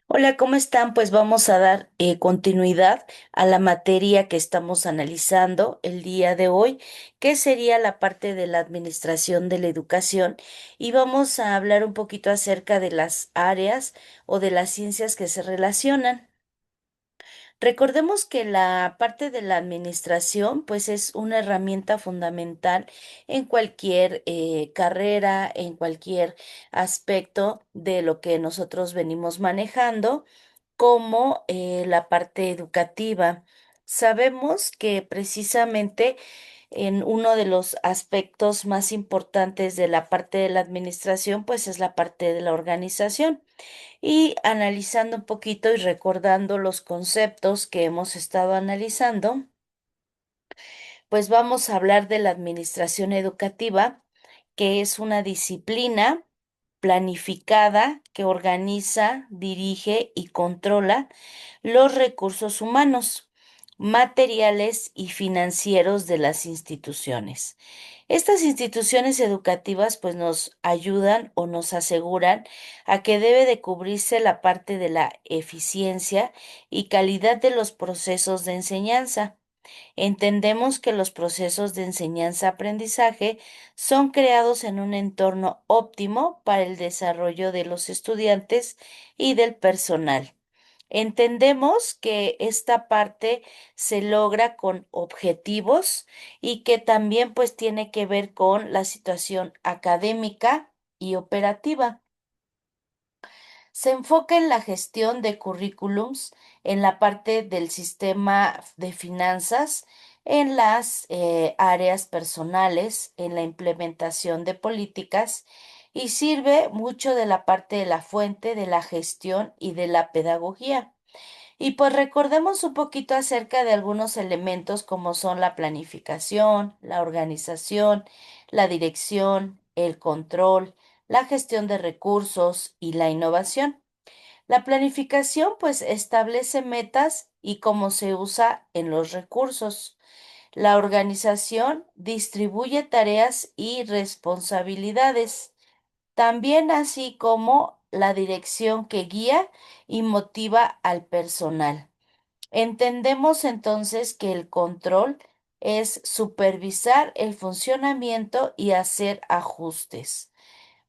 Hola, ¿cómo están? Pues vamos a dar continuidad a la materia que estamos analizando el día de hoy, que sería la parte de la administración de la educación, y vamos a hablar un poquito acerca de las áreas o de las ciencias que se relacionan. Recordemos que la parte de la administración, pues es una herramienta fundamental en cualquier carrera, en cualquier aspecto de lo que nosotros venimos manejando, como la parte educativa. Sabemos que precisamente en uno de los aspectos más importantes de la parte de la administración, pues es la parte de la organización. Y analizando un poquito y recordando los conceptos que hemos estado analizando, pues vamos a hablar de la administración educativa, que es una disciplina planificada que organiza, dirige y controla los recursos humanos, materiales y financieros de las instituciones. Estas instituciones educativas pues nos ayudan o nos aseguran a que debe de cubrirse la parte de la eficiencia y calidad de los procesos de enseñanza. Entendemos que los procesos de enseñanza-aprendizaje son creados en un entorno óptimo para el desarrollo de los estudiantes y del personal. Entendemos que esta parte se logra con objetivos y que también pues tiene que ver con la situación académica y operativa. Se enfoca en la gestión de currículums, en la parte del sistema de finanzas, en las áreas personales, en la implementación de políticas y sirve mucho de la parte de la fuente, de la gestión y de la pedagogía. Y pues recordemos un poquito acerca de algunos elementos como son la planificación, la organización, la dirección, el control, la gestión de recursos y la innovación. La planificación pues establece metas y cómo se usa en los recursos. La organización distribuye tareas y responsabilidades, también así como la dirección que guía y motiva al personal. Entendemos entonces que el control es supervisar el funcionamiento y hacer ajustes.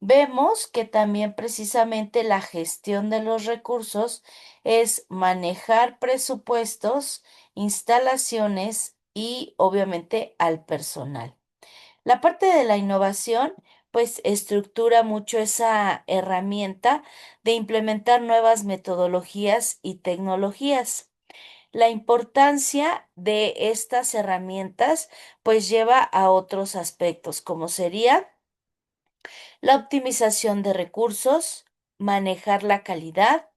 Vemos que también precisamente la gestión de los recursos es manejar presupuestos, instalaciones y obviamente al personal. La parte de la innovación, pues estructura mucho esa herramienta de implementar nuevas metodologías y tecnologías. La importancia de estas herramientas, pues lleva a otros aspectos, como sería la optimización de recursos, manejar la calidad,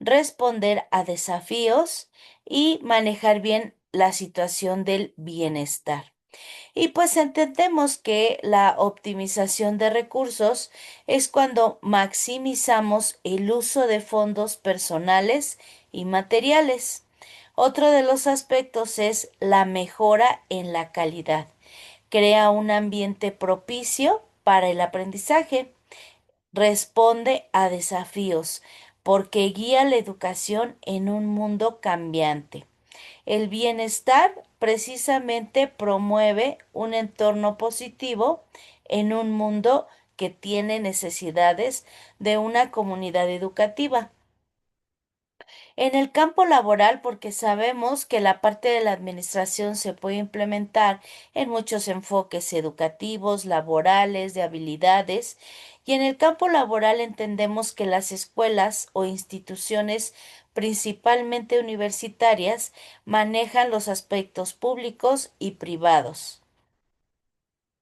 responder a desafíos y manejar bien la situación del bienestar. Y pues entendemos que la optimización de recursos es cuando maximizamos el uso de fondos personales y materiales. Otro de los aspectos es la mejora en la calidad. Crea un ambiente propicio para el aprendizaje. Responde a desafíos porque guía la educación en un mundo cambiante. El bienestar precisamente promueve un entorno positivo en un mundo que tiene necesidades de una comunidad educativa. En el campo laboral, porque sabemos que la parte de la administración se puede implementar en muchos enfoques educativos, laborales, de habilidades, y en el campo laboral entendemos que las escuelas o instituciones principalmente universitarias manejan los aspectos públicos y privados.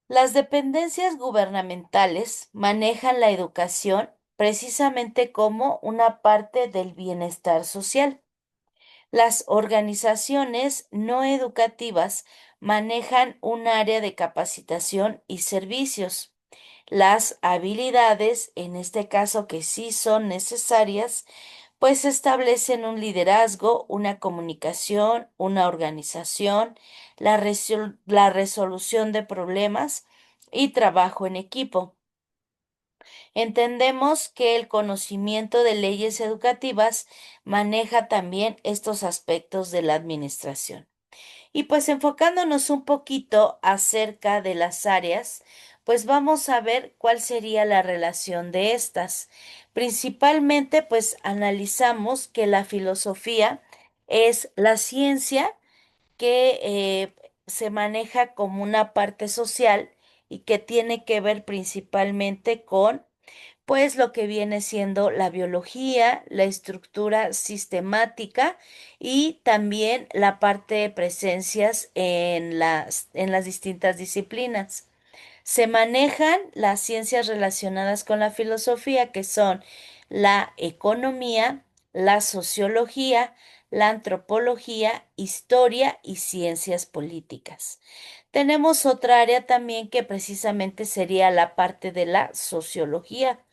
Las dependencias gubernamentales manejan la educación precisamente como una parte del bienestar social. Las organizaciones no educativas manejan un área de capacitación y servicios. Las habilidades, en este caso que sí son necesarias, pues establecen un liderazgo, una comunicación, una organización, la resolución de problemas y trabajo en equipo. Entendemos que el conocimiento de leyes educativas maneja también estos aspectos de la administración. Y pues enfocándonos un poquito acerca de las áreas, pues vamos a ver cuál sería la relación de estas. Principalmente, pues analizamos que la filosofía es la ciencia que se maneja como una parte social y que tiene que ver principalmente con pues lo que viene siendo la biología, la estructura sistemática y también la parte de presencias en las distintas disciplinas. Se manejan las ciencias relacionadas con la filosofía, que son la economía, la sociología, la antropología, historia y ciencias políticas. Tenemos otra área también que precisamente sería la parte de la sociología.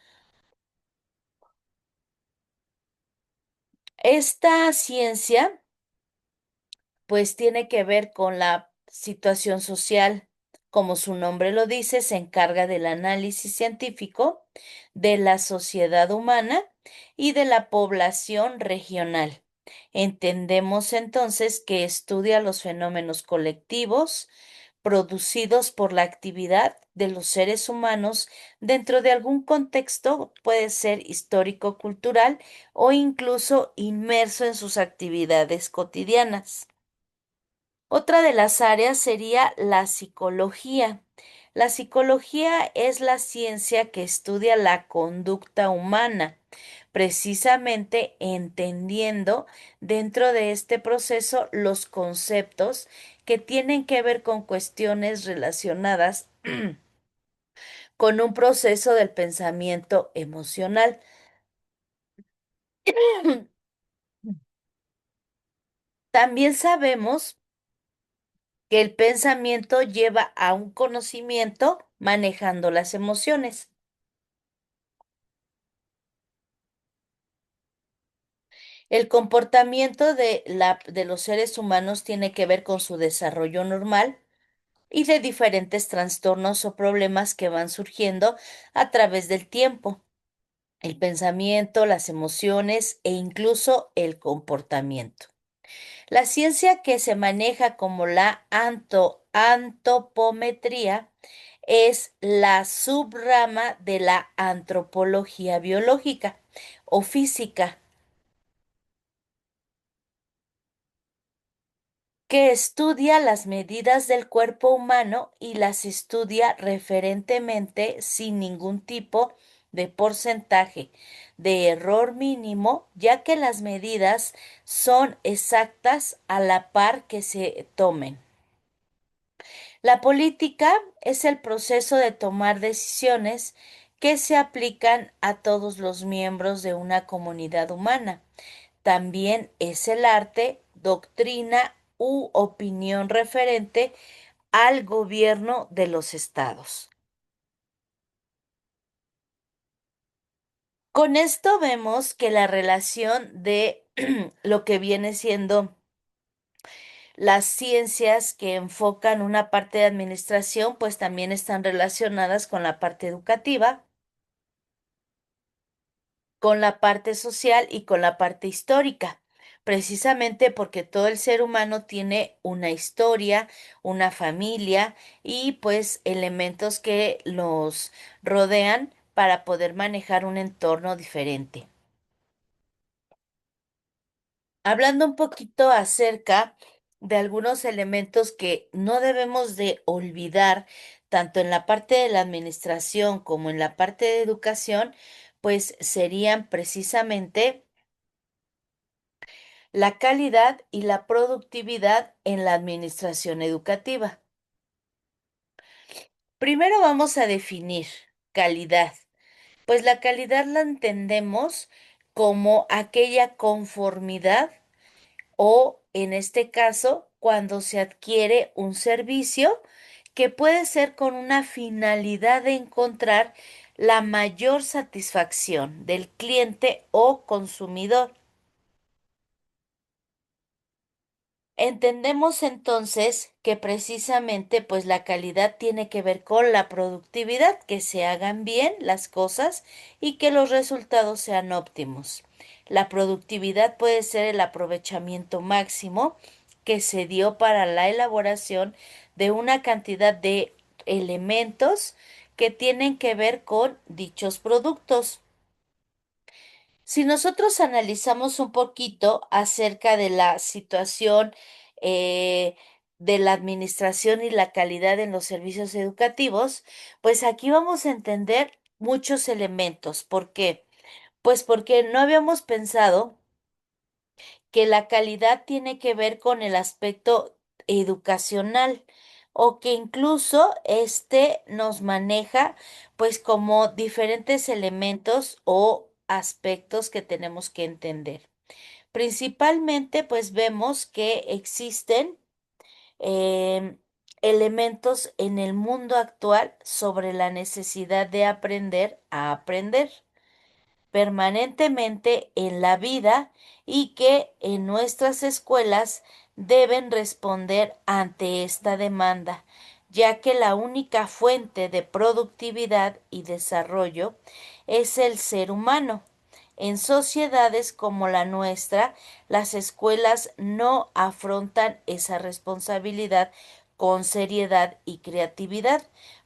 Esta ciencia, pues, tiene que ver con la situación social. Como su nombre lo dice, se encarga del análisis científico de la sociedad humana y de la población regional. Entendemos entonces que estudia los fenómenos colectivos producidos por la actividad de los seres humanos dentro de algún contexto, puede ser histórico-cultural o incluso inmerso en sus actividades cotidianas. Otra de las áreas sería la psicología. La psicología es la ciencia que estudia la conducta humana, precisamente entendiendo dentro de este proceso los conceptos que tienen que ver con cuestiones relacionadas con un proceso del pensamiento emocional. También sabemos que el pensamiento lleva a un conocimiento manejando las emociones. El comportamiento de los seres humanos tiene que ver con su desarrollo normal y de diferentes trastornos o problemas que van surgiendo a través del tiempo. El pensamiento, las emociones e incluso el comportamiento. La ciencia que se maneja como la antropometría es la subrama de la antropología biológica o física, que estudia las medidas del cuerpo humano y las estudia referentemente sin ningún tipo de porcentaje de error mínimo, ya que las medidas son exactas a la par que se tomen. La política es el proceso de tomar decisiones que se aplican a todos los miembros de una comunidad humana. También es el arte, doctrina u opinión referente al gobierno de los estados. Con esto vemos que la relación de lo que viene siendo las ciencias que enfocan una parte de administración, pues también están relacionadas con la parte educativa, con la parte social y con la parte histórica, precisamente porque todo el ser humano tiene una historia, una familia y pues elementos que los rodean para poder manejar un entorno diferente. Hablando un poquito acerca de algunos elementos que no debemos de olvidar, tanto en la parte de la administración como en la parte de educación, pues serían precisamente la calidad y la productividad en la administración educativa. Primero vamos a definir calidad. Pues la calidad la entendemos como aquella conformidad o, en este caso, cuando se adquiere un servicio que puede ser con una finalidad de encontrar la mayor satisfacción del cliente o consumidor. Entendemos entonces que precisamente pues la calidad tiene que ver con la productividad, que se hagan bien las cosas y que los resultados sean óptimos. La productividad puede ser el aprovechamiento máximo que se dio para la elaboración de una cantidad de elementos que tienen que ver con dichos productos. Si nosotros analizamos un poquito acerca de la situación eh, de la administración y la calidad en los servicios educativos, pues aquí vamos a entender muchos elementos. ¿Por qué? Pues porque no habíamos pensado que la calidad tiene que ver con el aspecto educacional o que incluso este nos maneja pues como diferentes elementos o aspectos que tenemos que entender. Principalmente pues vemos que existen em, elementos en el mundo actual sobre la necesidad de aprender a aprender permanentemente en la vida y que en nuestras escuelas deben responder ante esta demanda, ya que la única fuente de productividad y desarrollo es el ser humano. En sociedades como la nuestra, las escuelas no afrontan esa responsabilidad con seriedad y creatividad.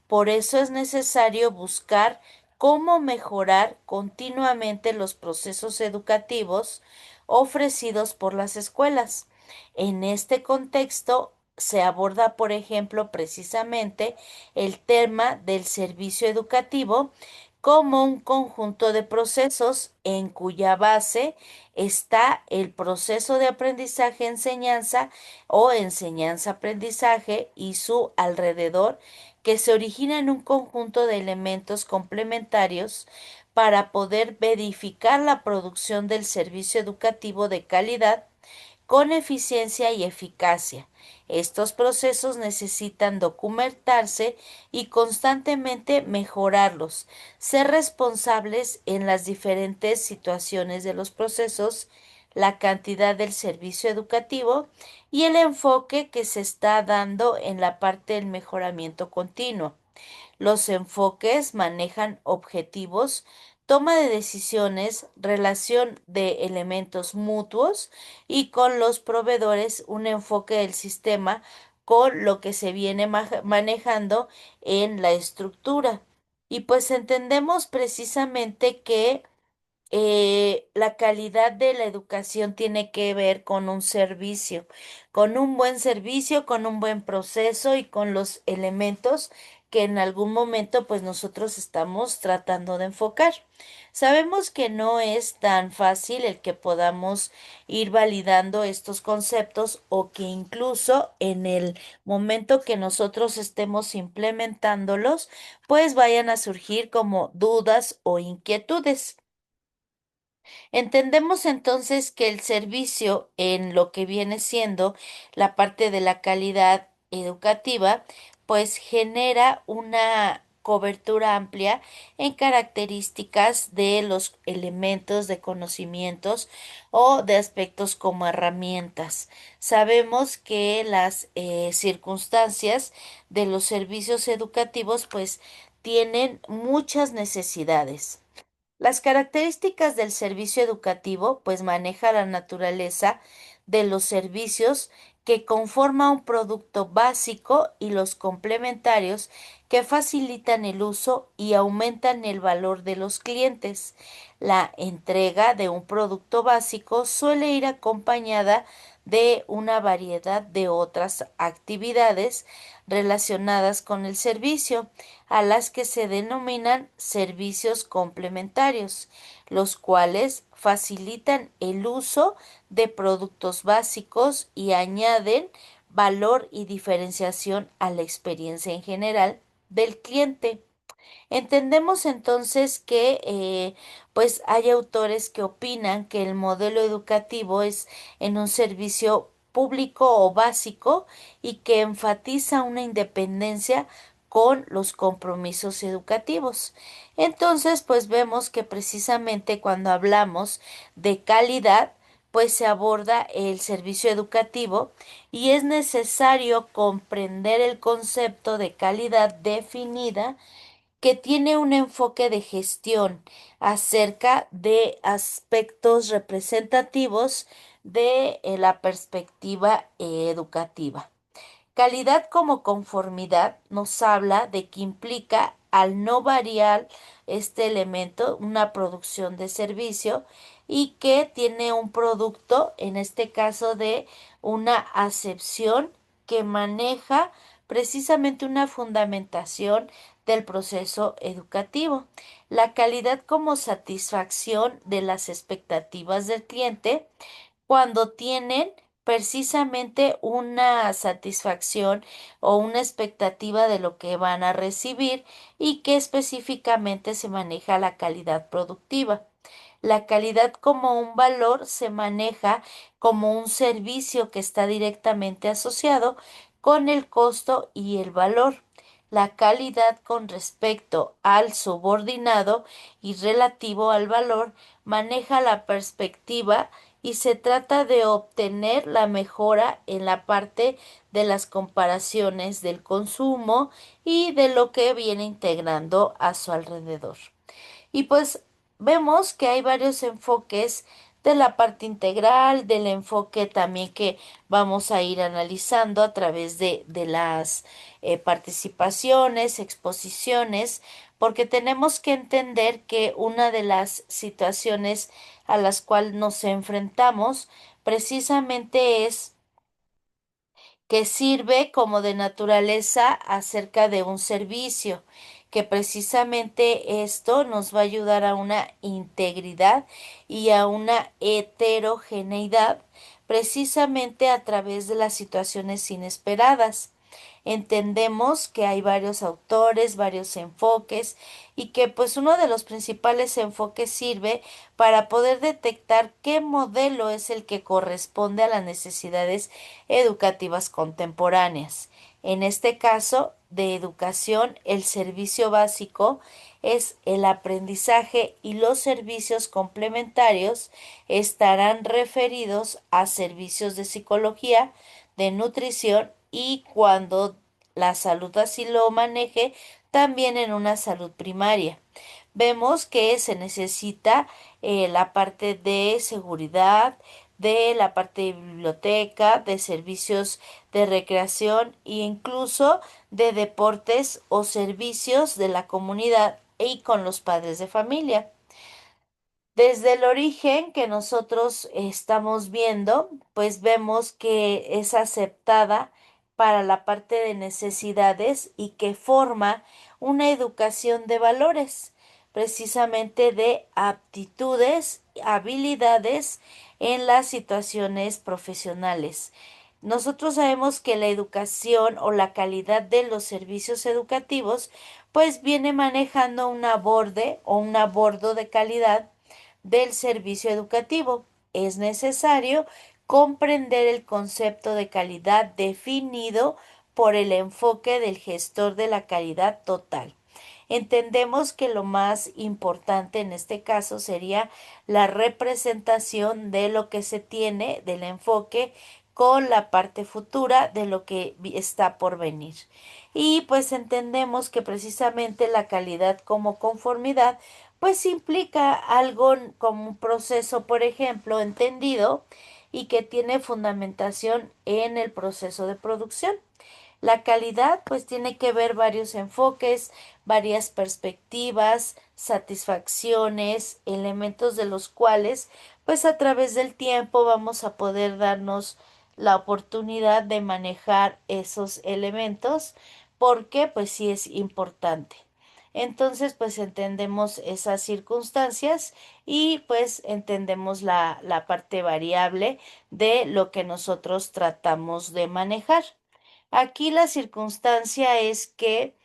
Por eso es necesario buscar cómo mejorar continuamente los procesos educativos ofrecidos por las escuelas. En este contexto se aborda, por ejemplo, precisamente el tema del servicio educativo como un conjunto de procesos en cuya base está el proceso de aprendizaje-enseñanza o enseñanza-aprendizaje y su alrededor que se origina en un conjunto de elementos complementarios para poder verificar la producción del servicio educativo de calidad con eficiencia y eficacia. Estos procesos necesitan documentarse y constantemente mejorarlos, ser responsables en las diferentes situaciones de los procesos, la cantidad del servicio educativo y el enfoque que se está dando en la parte del mejoramiento continuo. Los enfoques manejan objetivos, toma de decisiones, relación de elementos mutuos y con los proveedores un enfoque del sistema con lo que se viene manejando en la estructura. Y pues entendemos precisamente que la calidad de la educación tiene que ver con un servicio, con un buen servicio, con un buen proceso y con los elementos que en algún momento pues nosotros estamos tratando de enfocar. Sabemos que no es tan fácil el que podamos ir validando estos conceptos o que incluso en el momento que nosotros estemos implementándolos, pues vayan a surgir como dudas o inquietudes. Entendemos entonces que el servicio en lo que viene siendo la parte de la calidad educativa, pues genera una cobertura amplia en características de los elementos de conocimientos o de aspectos como herramientas. Sabemos que las circunstancias de los servicios educativos pues tienen muchas necesidades. Las características del servicio educativo, pues maneja la naturaleza de los servicios que conforma un producto básico y los complementarios que facilitan el uso y aumentan el valor de los clientes. La entrega de un producto básico suele ir acompañada de una variedad de otras actividades relacionadas con el servicio a las que se denominan servicios complementarios, los cuales facilitan el uso de productos básicos y añaden valor y diferenciación a la experiencia en general del cliente. Entendemos entonces que pues hay autores que opinan que el modelo educativo es en un servicio público o básico y que enfatiza una independencia con los compromisos educativos. Entonces, pues vemos que precisamente cuando hablamos de calidad, pues se aborda el servicio educativo y es necesario comprender el concepto de calidad definida que tiene un enfoque de gestión acerca de aspectos representativos de la perspectiva educativa. Calidad como conformidad nos habla de que implica al no variar este elemento una producción de servicio y que tiene un producto, en este caso de una acepción que maneja precisamente una fundamentación del proceso educativo. La calidad como satisfacción de las expectativas del cliente cuando tienen precisamente una satisfacción o una expectativa de lo que van a recibir y que específicamente se maneja la calidad productiva. La calidad como un valor se maneja como un servicio que está directamente asociado con el costo y el valor. La calidad con respecto al subordinado y relativo al valor maneja la perspectiva y se trata de obtener la mejora en la parte de las comparaciones del consumo y de lo que viene integrando a su alrededor. Y pues vemos que hay varios enfoques de la parte integral, del enfoque también que vamos a ir analizando a través de las participaciones, exposiciones, porque tenemos que entender que una de las situaciones a las cuales nos enfrentamos precisamente es que sirve como de naturaleza acerca de un servicio, que precisamente esto nos va a ayudar a una integridad y a una heterogeneidad, precisamente a través de las situaciones inesperadas. Entendemos que hay varios autores, varios enfoques y que pues uno de los principales enfoques sirve para poder detectar qué modelo es el que corresponde a las necesidades educativas contemporáneas. En este caso de educación, el servicio básico es el aprendizaje y los servicios complementarios estarán referidos a servicios de psicología, de nutrición y cuando la salud así lo maneje, también en una salud primaria. Vemos que se necesita la parte de seguridad, de la parte de biblioteca, de servicios de recreación e incluso de deportes o servicios de la comunidad y con los padres de familia. Desde el origen que nosotros estamos viendo, pues vemos que es aceptada para la parte de necesidades y que forma una educación de valores, precisamente de aptitudes, habilidades en las situaciones profesionales. Nosotros sabemos que la educación o la calidad de los servicios educativos pues viene manejando un aborde o un abordo de calidad del servicio educativo. Es necesario comprender el concepto de calidad definido por el enfoque del gestor de la calidad total. Entendemos que lo más importante en este caso sería la representación de lo que se tiene del enfoque con la parte futura de lo que está por venir. Y pues entendemos que precisamente la calidad como conformidad pues implica algo como un proceso, por ejemplo, entendido y que tiene fundamentación en el proceso de producción. La calidad pues tiene que ver varios enfoques, varias perspectivas, satisfacciones, elementos de los cuales pues a través del tiempo vamos a poder darnos la oportunidad de manejar esos elementos porque pues sí es importante. Entonces pues entendemos esas circunstancias y pues entendemos la parte variable de lo que nosotros tratamos de manejar. Aquí la circunstancia es que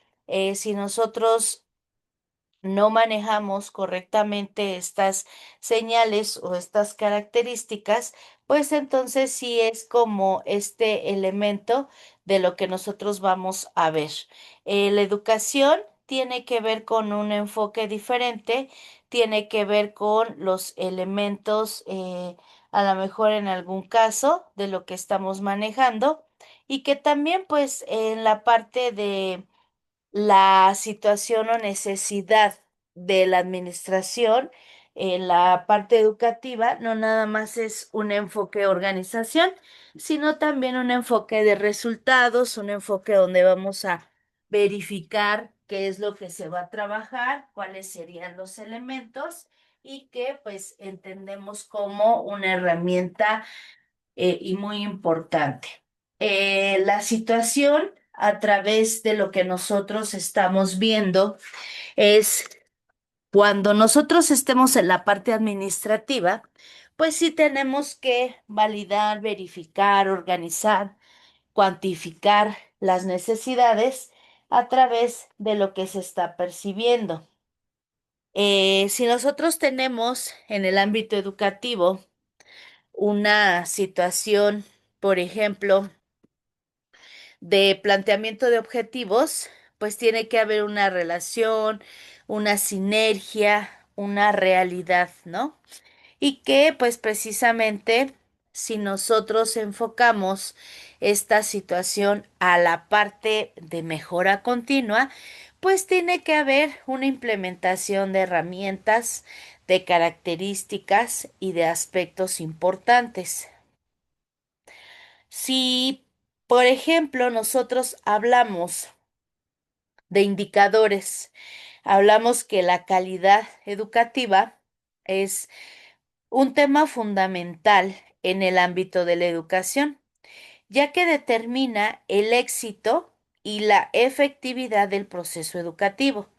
si nosotros no manejamos correctamente estas señales o estas características, pues entonces sí es como este elemento de lo que nosotros vamos a ver. La educación tiene que ver con un enfoque diferente, tiene que ver con los elementos, a lo mejor en algún caso, de lo que estamos manejando y que también pues en la parte de la situación o necesidad de la administración en la parte educativa no nada más es un enfoque de organización, sino también un enfoque de resultados, un enfoque donde vamos a verificar qué es lo que se va a trabajar, cuáles serían los elementos y que pues entendemos como una herramienta y muy importante. La situación a través de lo que nosotros estamos viendo es cuando nosotros estemos en la parte administrativa, pues sí tenemos que validar, verificar, organizar, cuantificar las necesidades a través de lo que se está percibiendo. Si nosotros tenemos en el ámbito educativo una situación, por ejemplo, de planteamiento de objetivos, pues tiene que haber una relación, una sinergia, una realidad, ¿no? Y que pues precisamente si nosotros enfocamos esta situación a la parte de mejora continua, pues tiene que haber una implementación de herramientas, de características y de aspectos importantes. Si, por ejemplo, nosotros hablamos de indicadores, hablamos que la calidad educativa es un tema fundamental en el ámbito de la educación, ya que determina el éxito y la efectividad del proceso educativo.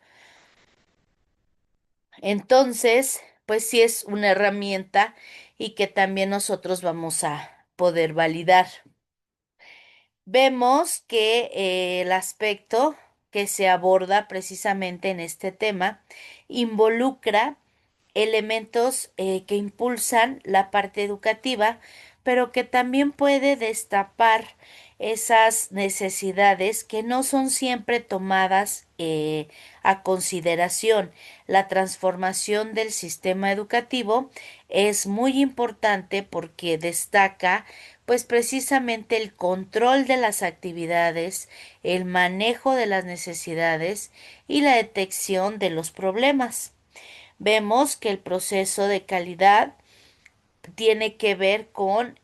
Entonces, pues sí es una herramienta y que también nosotros vamos a poder validar. Vemos que el aspecto que se aborda precisamente en este tema involucra elementos que impulsan la parte educativa, pero que también puede destapar esas necesidades que no son siempre tomadas a consideración. La transformación del sistema educativo es muy importante porque destaca pues precisamente el control de las actividades, el manejo de las necesidades y la detección de los problemas. Vemos que el proceso de calidad tiene que ver con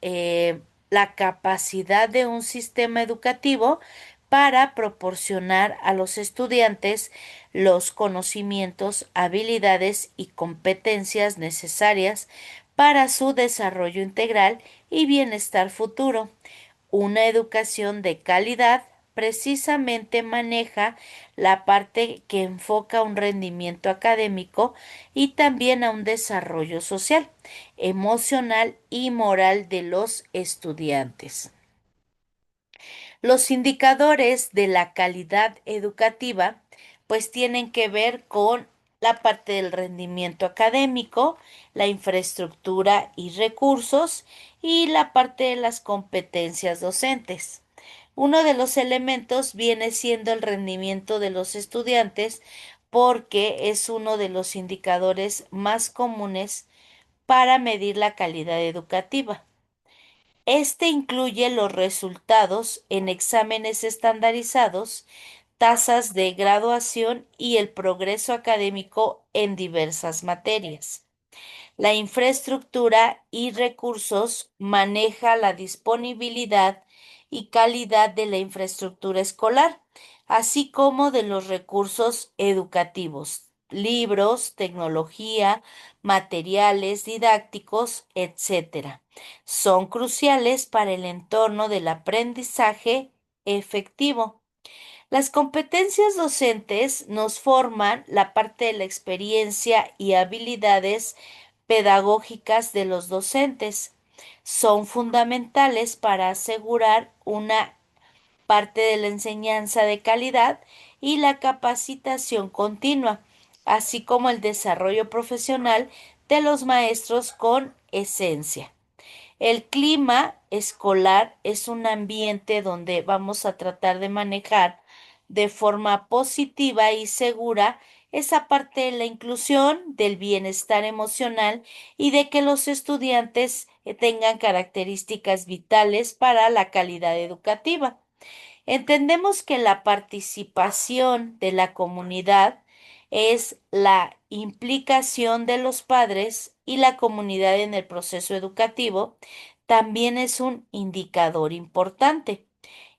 la capacidad de un sistema educativo para proporcionar a los estudiantes los conocimientos, habilidades y competencias necesarias para su desarrollo integral y bienestar futuro. Una educación de calidad precisamente maneja la parte que enfoca un rendimiento académico y también a un desarrollo social, emocional y moral de los estudiantes. Los indicadores de la calidad educativa pues tienen que ver con la parte del rendimiento académico, la infraestructura y recursos y la parte de las competencias docentes. Uno de los elementos viene siendo el rendimiento de los estudiantes porque es uno de los indicadores más comunes para medir la calidad educativa. Este incluye los resultados en exámenes estandarizados, tasas de graduación y el progreso académico en diversas materias. La infraestructura y recursos maneja la disponibilidad y calidad de la infraestructura escolar, así como de los recursos educativos, libros, tecnología, materiales didácticos, etcétera. Son cruciales para el entorno del aprendizaje efectivo. Las competencias docentes nos forman la parte de la experiencia y habilidades pedagógicas de los docentes. Son fundamentales para asegurar una parte de la enseñanza de calidad y la capacitación continua, así como el desarrollo profesional de los maestros con esencia. El clima escolar es un ambiente donde vamos a tratar de manejar de forma positiva y segura esa parte de la inclusión, del bienestar emocional y de que los estudiantes tengan características vitales para la calidad educativa. Entendemos que la participación de la comunidad es la implicación de los padres y la comunidad en el proceso educativo. También es un indicador importante.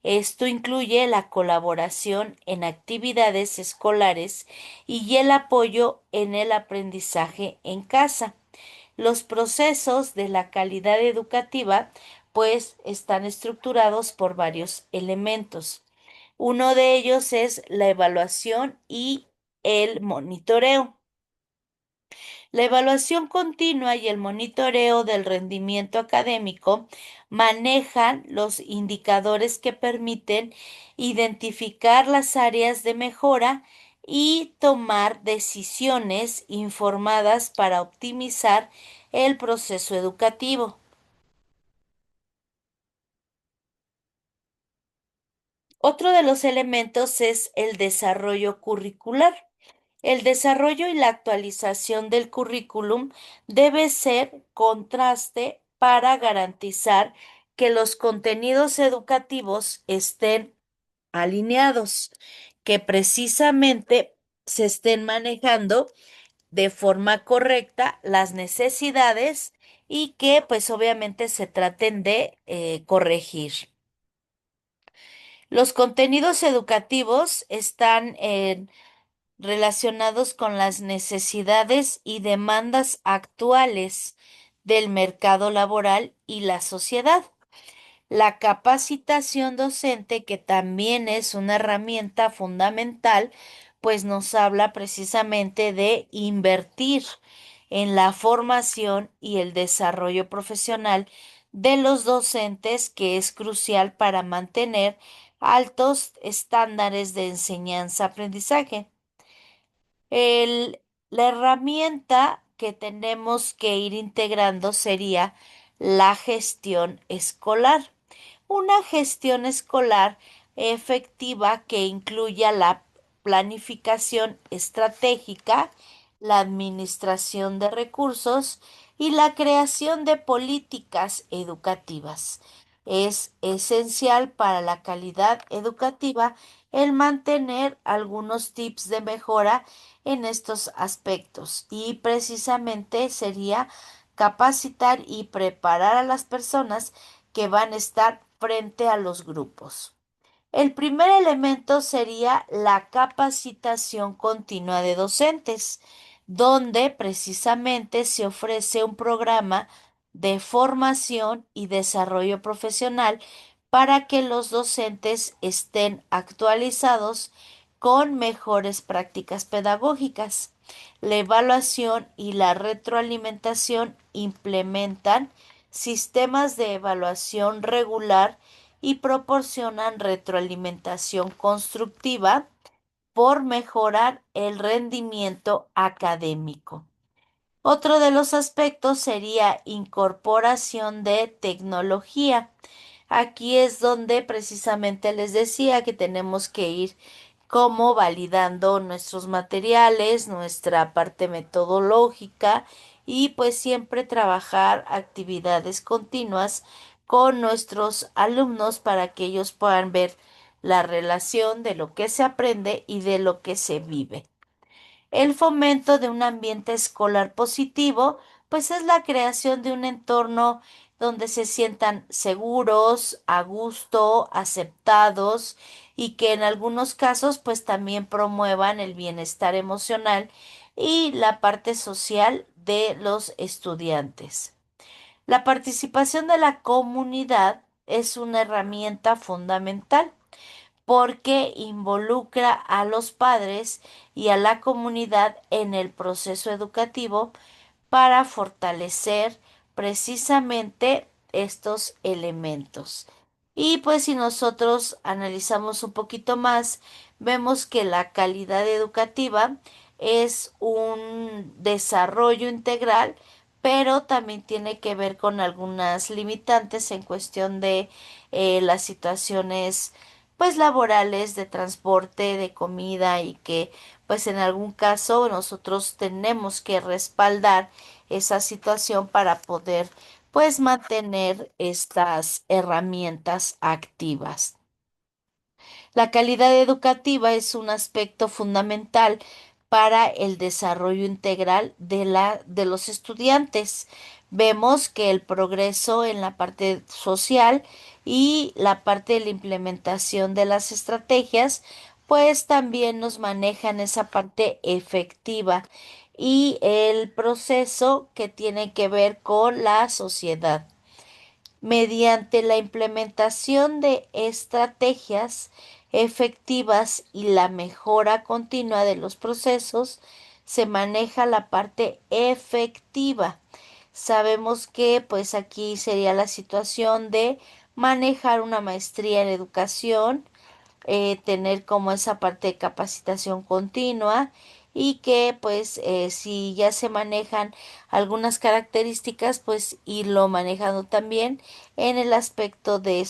Esto incluye la colaboración en actividades escolares y el apoyo en el aprendizaje en casa. Los procesos de la calidad educativa pues están estructurados por varios elementos. Uno de ellos es la evaluación y el monitoreo. La evaluación continua y el monitoreo del rendimiento académico manejan los indicadores que permiten identificar las áreas de mejora y tomar decisiones informadas para optimizar el proceso educativo. Otro de los elementos es el desarrollo curricular. El desarrollo y la actualización del currículum debe ser contraste para garantizar que los contenidos educativos estén alineados, que precisamente se estén manejando de forma correcta las necesidades y que pues obviamente se traten de corregir. Los contenidos educativos están relacionados con las necesidades y demandas actuales del mercado laboral y la sociedad. La capacitación docente, que también es una herramienta fundamental, pues nos habla precisamente de invertir en la formación y el desarrollo profesional de los docentes, que es crucial para mantener altos estándares de enseñanza-aprendizaje. La herramienta que tenemos que ir integrando sería la gestión escolar. Una gestión escolar efectiva que incluya la planificación estratégica, la administración de recursos y la creación de políticas educativas. Es esencial para la calidad educativa el mantener algunos tips de mejora en estos aspectos, y precisamente sería capacitar y preparar a las personas que van a estar frente a los grupos. El primer elemento sería la capacitación continua de docentes, donde precisamente se ofrece un programa de formación y desarrollo profesional para que los docentes estén actualizados con mejores prácticas pedagógicas. La evaluación y la retroalimentación implementan sistemas de evaluación regular y proporcionan retroalimentación constructiva por mejorar el rendimiento académico. Otro de los aspectos sería incorporación de tecnología. Aquí es donde precisamente les decía que tenemos que ir como validando nuestros materiales, nuestra parte metodológica, y pues siempre trabajar actividades continuas con nuestros alumnos para que ellos puedan ver la relación de lo que se aprende y de lo que se vive. El fomento de un ambiente escolar positivo, pues es la creación de un entorno donde se sientan seguros, a gusto, aceptados, y que en algunos casos pues también promuevan el bienestar emocional y la parte social de los estudiantes. La participación de la comunidad es una herramienta fundamental porque involucra a los padres y a la comunidad en el proceso educativo para fortalecer precisamente estos elementos. Y pues si nosotros analizamos un poquito más, vemos que la calidad educativa es un desarrollo integral, pero también tiene que ver con algunas limitantes en cuestión de las situaciones pues laborales de transporte, de comida y que pues en algún caso nosotros tenemos que respaldar esa situación para poder pues mantener estas herramientas activas. La calidad educativa es un aspecto fundamental para el desarrollo integral de los estudiantes. Vemos que el progreso en la parte social y la parte de la implementación de las estrategias, pues también nos manejan esa parte efectiva y el proceso que tiene que ver con la sociedad. Mediante la implementación de estrategias efectivas y la mejora continua de los procesos, se maneja la parte efectiva. Sabemos que pues aquí sería la situación de manejar una maestría en educación, tener como esa parte de capacitación continua y que pues si ya se manejan algunas características pues irlo manejando también en el aspecto de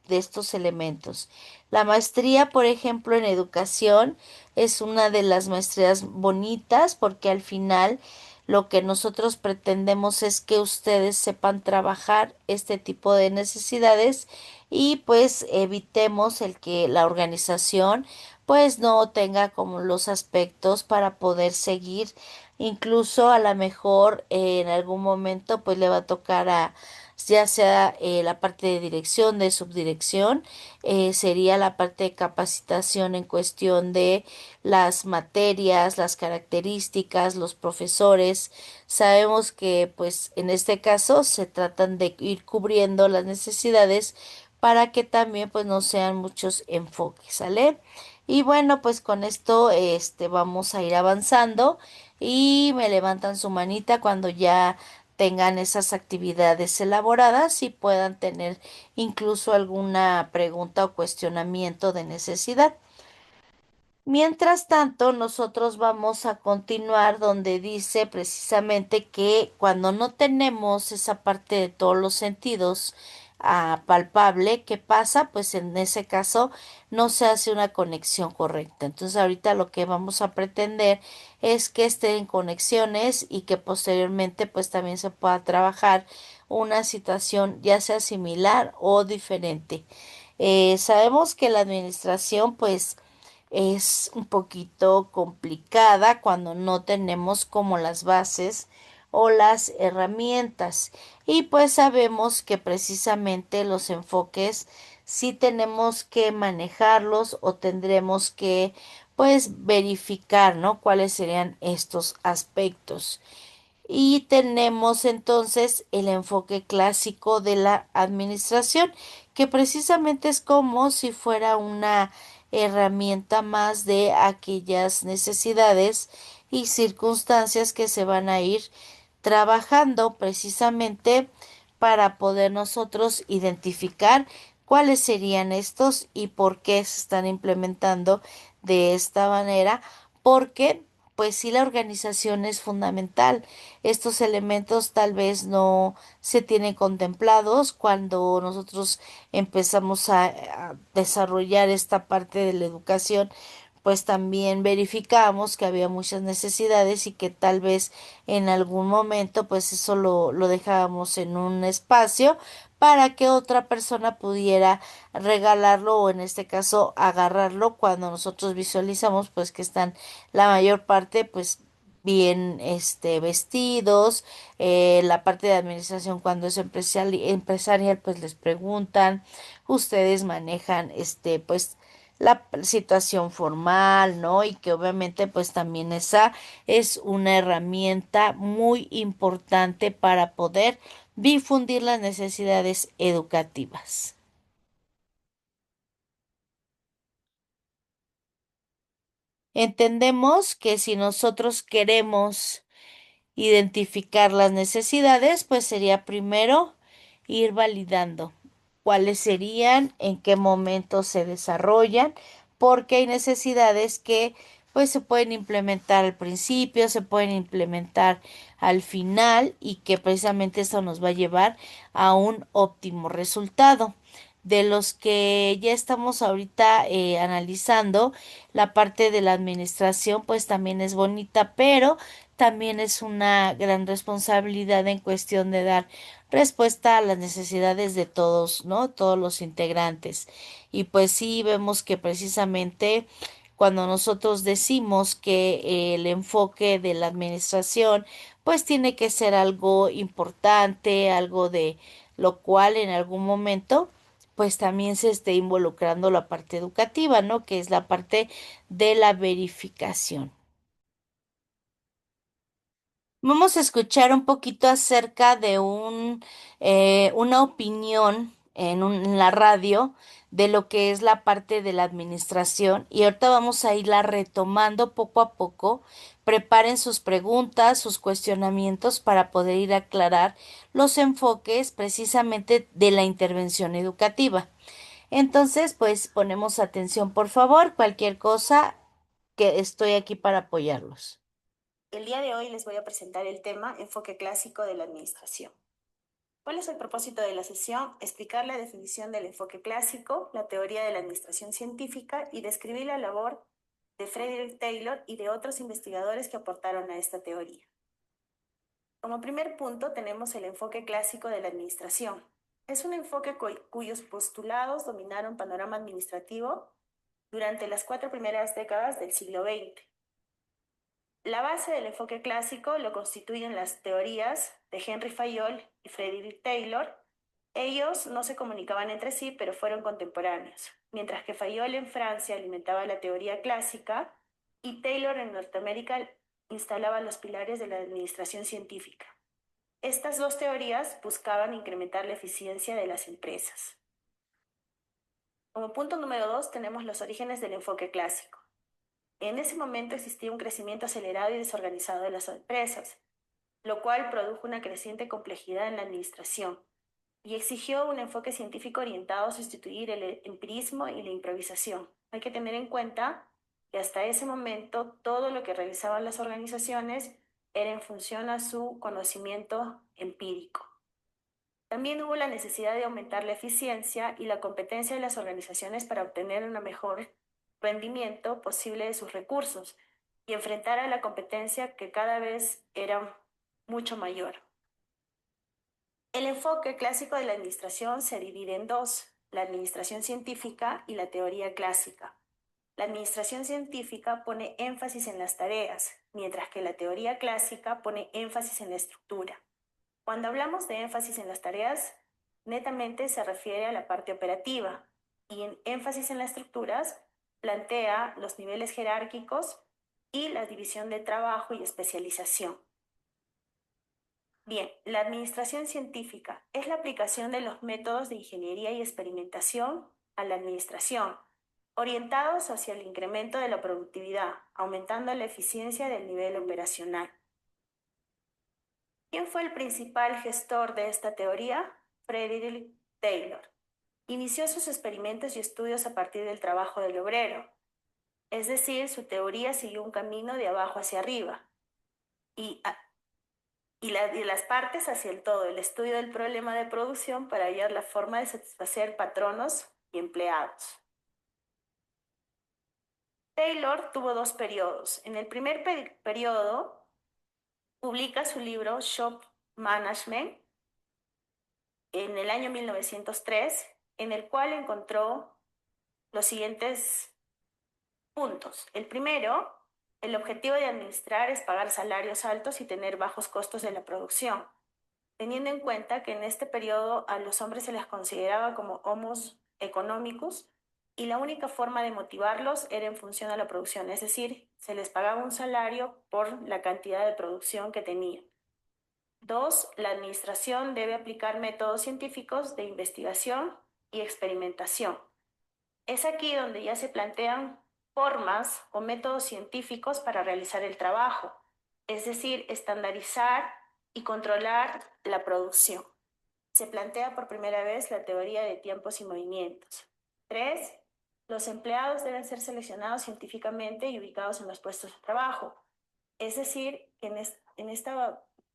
de estos elementos. La maestría, por ejemplo, en educación es una de las maestrías bonitas porque al final lo que nosotros pretendemos es que ustedes sepan trabajar este tipo de necesidades y pues evitemos el que la organización pues no tenga como los aspectos para poder seguir. Incluso a lo mejor en algún momento pues le va a tocar a ya sea la parte de dirección, de subdirección, sería la parte de capacitación en cuestión de las materias, las características, los profesores. Sabemos que pues en este caso se tratan de ir cubriendo las necesidades para que también pues no sean muchos enfoques, ¿sale? Y bueno, pues con esto vamos a ir avanzando y me levantan su manita cuando ya tengan esas actividades elaboradas y puedan tener incluso alguna pregunta o cuestionamiento de necesidad. Mientras tanto, nosotros vamos a continuar donde dice precisamente que cuando no tenemos esa parte de todos los sentidos palpable, ¿qué pasa? Pues en ese caso no se hace una conexión correcta. Entonces ahorita lo que vamos a pretender es que estén en conexiones y que posteriormente pues también se pueda trabajar una situación ya sea similar o diferente. Sabemos que la administración pues es un poquito complicada cuando no tenemos como las bases o las herramientas. Y pues sabemos que precisamente los enfoques sí tenemos que manejarlos o tendremos que pues verificar, ¿no? ¿Cuáles serían estos aspectos? Y tenemos entonces el enfoque clásico de la administración, que precisamente es como si fuera una herramienta más de aquellas necesidades y circunstancias que se van a ir trabajando precisamente para poder nosotros identificar cuáles serían estos y por qué se están implementando de esta manera, porque pues sí la organización es fundamental. Estos elementos tal vez no se tienen contemplados cuando nosotros empezamos a desarrollar esta parte de la educación, pues también verificamos que había muchas necesidades y que tal vez en algún momento pues eso lo dejábamos en un espacio para que otra persona pudiera regalarlo o en este caso agarrarlo cuando nosotros visualizamos pues que están la mayor parte pues bien vestidos, la parte de administración cuando es empresarial pues les preguntan, ustedes manejan pues la situación formal, ¿no? Y que obviamente pues también esa es una herramienta muy importante para poder difundir las necesidades educativas. Entendemos que si nosotros queremos identificar las necesidades, pues sería primero ir validando cuáles serían, en qué momento se desarrollan, porque hay necesidades que pues se pueden implementar al principio, se pueden implementar al final y que precisamente eso nos va a llevar a un óptimo resultado. de los que ya estamos ahorita analizando, la parte de la administración pues también es bonita, pero también es una gran responsabilidad en cuestión de dar respuesta a las necesidades de todos, ¿no? Todos los integrantes. Y pues sí vemos que precisamente cuando nosotros decimos que el enfoque de la administración pues tiene que ser algo importante, algo de lo cual en algún momento pues también se esté involucrando la parte educativa, ¿no? Que es la parte de la verificación. Vamos a escuchar un poquito acerca de una opinión en la radio de lo que es la parte de la administración y ahorita vamos a irla retomando poco a poco. Preparen sus preguntas, sus cuestionamientos para poder ir a aclarar los enfoques precisamente de la intervención educativa. Entonces, pues ponemos atención, por favor, cualquier cosa que estoy aquí para apoyarlos. El día de hoy les voy a presentar el tema Enfoque clásico de la administración. ¿Cuál es el propósito de la sesión? Explicar la definición del enfoque clásico, la teoría de la administración científica y describir la labor de Frederick Taylor y de otros investigadores que aportaron a esta teoría. Como primer punto tenemos el enfoque clásico de la administración. Es un enfoque cuyos postulados dominaron panorama administrativo durante las 4 primeras décadas del siglo XX. La base del enfoque clásico lo constituyen las teorías de Henry Fayol y Frederick Taylor. Ellos no se comunicaban entre sí, pero fueron contemporáneos. Mientras que Fayol en Francia alimentaba la teoría clásica y Taylor en Norteamérica instalaba los pilares de la administración científica. Estas dos teorías buscaban incrementar la eficiencia de las empresas. Como punto número 2 tenemos los orígenes del enfoque clásico. En ese momento existía un crecimiento acelerado y desorganizado de las empresas, lo cual produjo una creciente complejidad en la administración y exigió un enfoque científico orientado a sustituir el empirismo y la improvisación. Hay que tener en cuenta que hasta ese momento todo lo que realizaban las organizaciones era en función a su conocimiento empírico. También hubo la necesidad de aumentar la eficiencia y la competencia de las organizaciones para obtener un mejor rendimiento posible de sus recursos y enfrentar a la competencia que cada vez era mucho mayor. El enfoque clásico de la administración se divide en dos, la administración científica y la teoría clásica. La administración científica pone énfasis en las tareas, mientras que la teoría clásica pone énfasis en la estructura. Cuando hablamos de énfasis en las tareas, netamente se refiere a la parte operativa y en énfasis en las estructuras plantea los niveles jerárquicos y la división de trabajo y especialización. Bien, la administración científica es la aplicación de los métodos de ingeniería y experimentación a la administración, orientados hacia el incremento de la productividad, aumentando la eficiencia del nivel operacional. ¿Quién fue el principal gestor de esta teoría? Frederick Taylor. Inició sus experimentos y estudios a partir del trabajo del obrero, es decir, su teoría siguió un camino de abajo hacia arriba y, y las partes hacia el todo, el estudio del problema de producción para hallar la forma de satisfacer patronos y empleados. Taylor tuvo dos periodos. En el primer periodo publica su libro Shop Management en el año 1903, en el cual encontró los siguientes puntos. El primero, el objetivo de administrar es pagar salarios altos y tener bajos costos de la producción, teniendo en cuenta que en este periodo a los hombres se les consideraba como homos economicus y la única forma de motivarlos era en función a la producción, es decir, se les pagaba un salario por la cantidad de producción que tenían. Dos, la administración debe aplicar métodos científicos de investigación y experimentación. Es aquí donde ya se plantean formas o métodos científicos para realizar el trabajo, es decir, estandarizar y controlar la producción. Se plantea por primera vez la teoría de tiempos y movimientos. Tres, los empleados deben ser seleccionados científicamente y ubicados en los puestos de trabajo. Es decir, que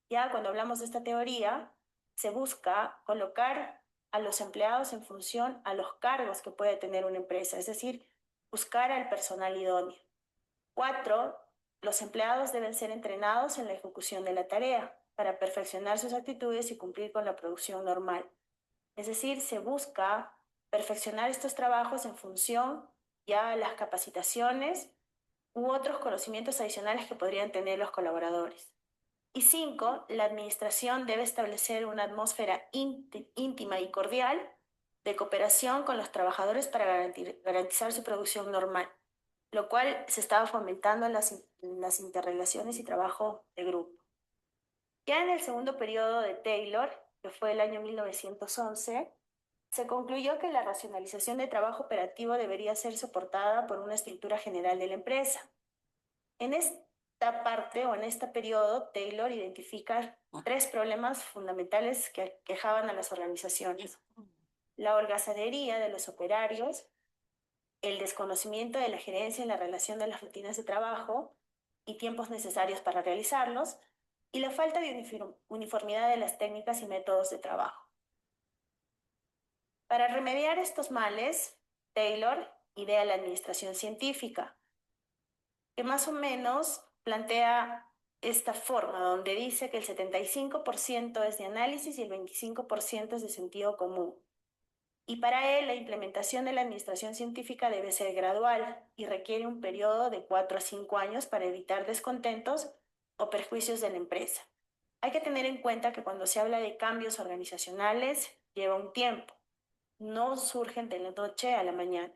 ya cuando hablamos de esta teoría, se busca colocar a los empleados en función a los cargos que puede tener una empresa, es decir, buscar al personal idóneo. 4. Los empleados deben ser entrenados en la ejecución de la tarea para perfeccionar sus actitudes y cumplir con la producción normal. Es decir, se busca perfeccionar estos trabajos en función ya a las capacitaciones u otros conocimientos adicionales que podrían tener los colaboradores. Y 5, la administración debe establecer una atmósfera íntima y cordial de cooperación con los trabajadores para garantizar su producción normal, lo cual se estaba fomentando en las interrelaciones y trabajo de grupo. Ya en el segundo periodo de Taylor, que fue el año 1911, se concluyó que la racionalización de trabajo operativo debería ser soportada por una estructura general de la empresa. En esta parte o en este periodo, Taylor identifica 3 problemas fundamentales que aquejaban a las organizaciones: la holgazanería de los operarios, el desconocimiento de la gerencia en la relación de las rutinas de trabajo y tiempos necesarios para realizarlos, y la falta de uniformidad de las técnicas y métodos de trabajo. Para remediar estos males, Taylor idea la administración científica, que más o menos plantea esta forma, donde dice que el 75% es de análisis y el 25% es de sentido común. Y para él, la implementación de la administración científica debe ser gradual y requiere un periodo de 4 a 5 años para evitar descontentos o perjuicios de la empresa. Hay que tener en cuenta que cuando se habla de cambios organizacionales, lleva un tiempo, no surgen de la noche a la mañana.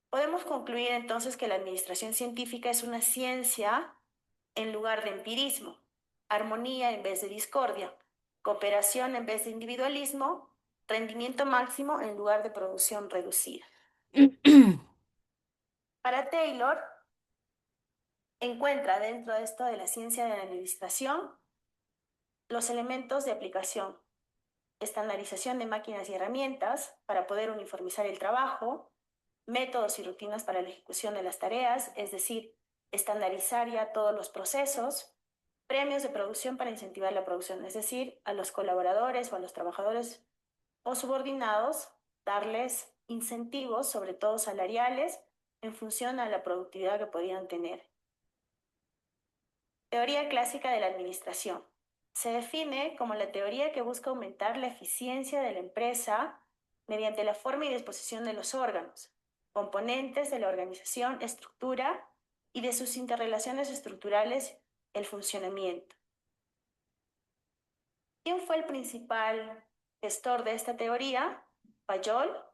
Podemos concluir entonces que la administración científica es una ciencia en lugar de empirismo, armonía en vez de discordia, cooperación en vez de individualismo, rendimiento máximo en lugar de producción reducida. Para Taylor, encuentra dentro de esto de la ciencia de la administración los elementos de aplicación: estandarización de máquinas y herramientas para poder uniformizar el trabajo, métodos y rutinas para la ejecución de las tareas, es decir, estandarizar ya todos los procesos, premios de producción para incentivar la producción, es decir, a los colaboradores o a los trabajadores o subordinados, darles incentivos, sobre todo salariales, en función a la productividad que podían tener. Teoría clásica de la administración. Se define como la teoría que busca aumentar la eficiencia de la empresa mediante la forma y disposición de los órganos, componentes de la organización, estructura y de sus interrelaciones estructurales, el funcionamiento. ¿Quién fue el principal gestor de esta teoría? Fayol,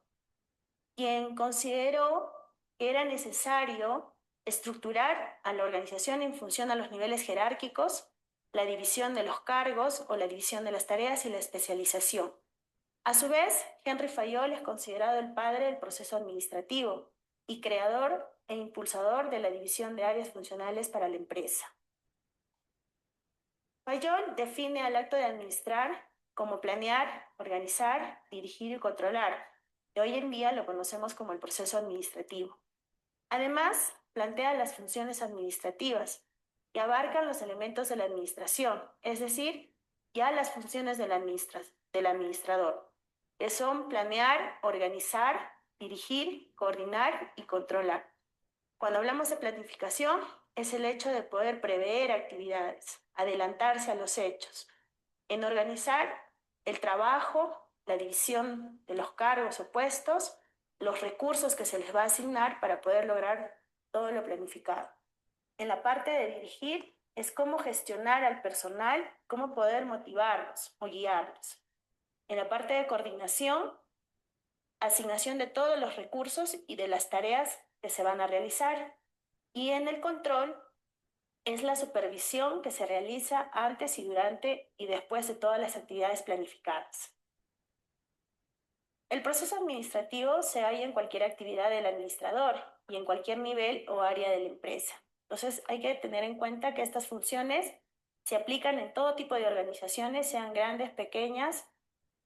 quien consideró que era necesario estructurar a la organización en función a los niveles jerárquicos, la división de los cargos o la división de las tareas y la especialización. A su vez, Henry Fayol es considerado el padre del proceso administrativo y creador e impulsador de la división de áreas funcionales para la empresa. Fayol define al acto de administrar como planear, organizar, dirigir y controlar, que hoy en día lo conocemos como el proceso administrativo. Además, plantea las funciones administrativas, que abarcan los elementos de la administración, es decir, ya las funciones del administrador, que son planear, organizar, dirigir, coordinar y controlar. Cuando hablamos de planificación, es el hecho de poder prever actividades, adelantarse a los hechos. En organizar el trabajo, la división de los cargos o puestos, los recursos que se les va a asignar para poder lograr todo lo planificado. En la parte de dirigir es cómo gestionar al personal, cómo poder motivarlos o guiarlos. En la parte de coordinación, asignación de todos los recursos y de las tareas que se van a realizar. Y en el control es la supervisión que se realiza antes y durante y después de todas las actividades planificadas. El proceso administrativo se halla en cualquier actividad del administrador y en cualquier nivel o área de la empresa. Entonces hay que tener en cuenta que estas funciones se aplican en todo tipo de organizaciones, sean grandes, pequeñas,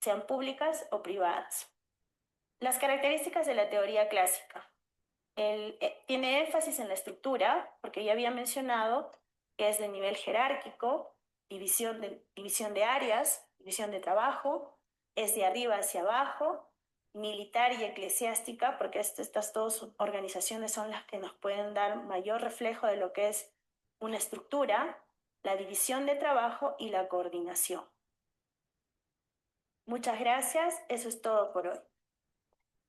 sean públicas o privadas. Las características de la teoría clásica. Tiene énfasis en la estructura, porque ya había mencionado que es de nivel jerárquico, división de áreas, división de trabajo, es de arriba hacia abajo, militar y eclesiástica, porque estas dos organizaciones son las que nos pueden dar mayor reflejo de lo que es una estructura, la división de trabajo y la coordinación. Muchas gracias, eso es todo por hoy.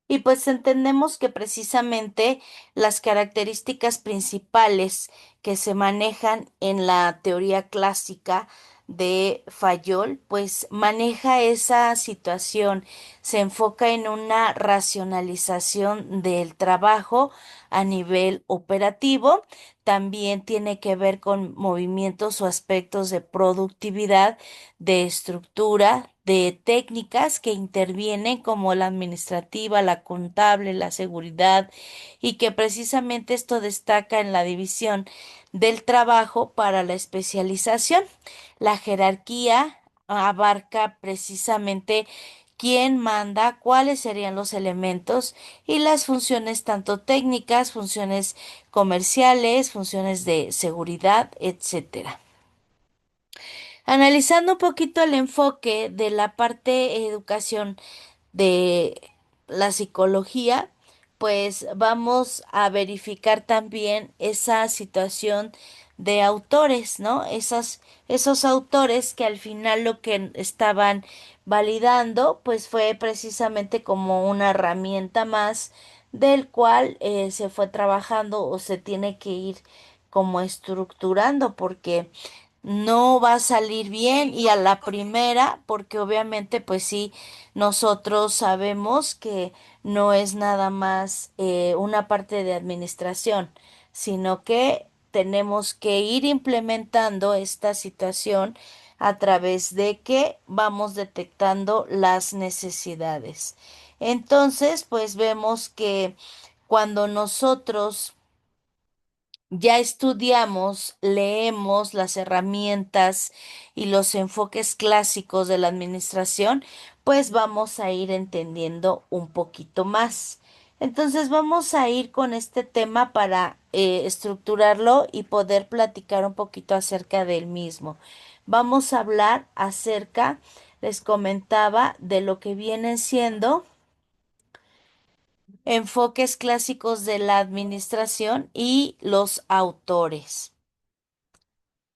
Y pues entendemos que precisamente las características principales que se manejan en la teoría clásica de Fayol, pues maneja esa situación, se enfoca en una racionalización del trabajo a nivel operativo, también tiene que ver con movimientos o aspectos de productividad, de estructura, de técnicas que intervienen como la administrativa, la contable, la seguridad, y que precisamente esto destaca en la división del trabajo para la especialización. La jerarquía abarca precisamente quién manda, cuáles serían los elementos y las funciones tanto técnicas, funciones comerciales, funciones de seguridad, etcétera. Analizando un poquito el enfoque de la parte educación de la psicología, pues vamos a verificar también esa situación de autores, ¿no? Esos autores que al final lo que estaban validando, pues fue precisamente como una herramienta más del cual se fue trabajando o se tiene que ir como estructurando, porque no va a salir bien y a la primera, porque obviamente pues sí, nosotros sabemos que no es nada más una parte de administración, sino que tenemos que ir implementando esta situación a través de que vamos detectando las necesidades. Entonces, pues vemos que cuando nosotros ya estudiamos, leemos las herramientas y los enfoques clásicos de la administración, pues vamos a ir entendiendo un poquito más. Entonces vamos a ir con este tema para estructurarlo y poder platicar un poquito acerca del mismo. Vamos a hablar acerca, les comentaba, de lo que vienen siendo enfoques clásicos de la administración y los autores.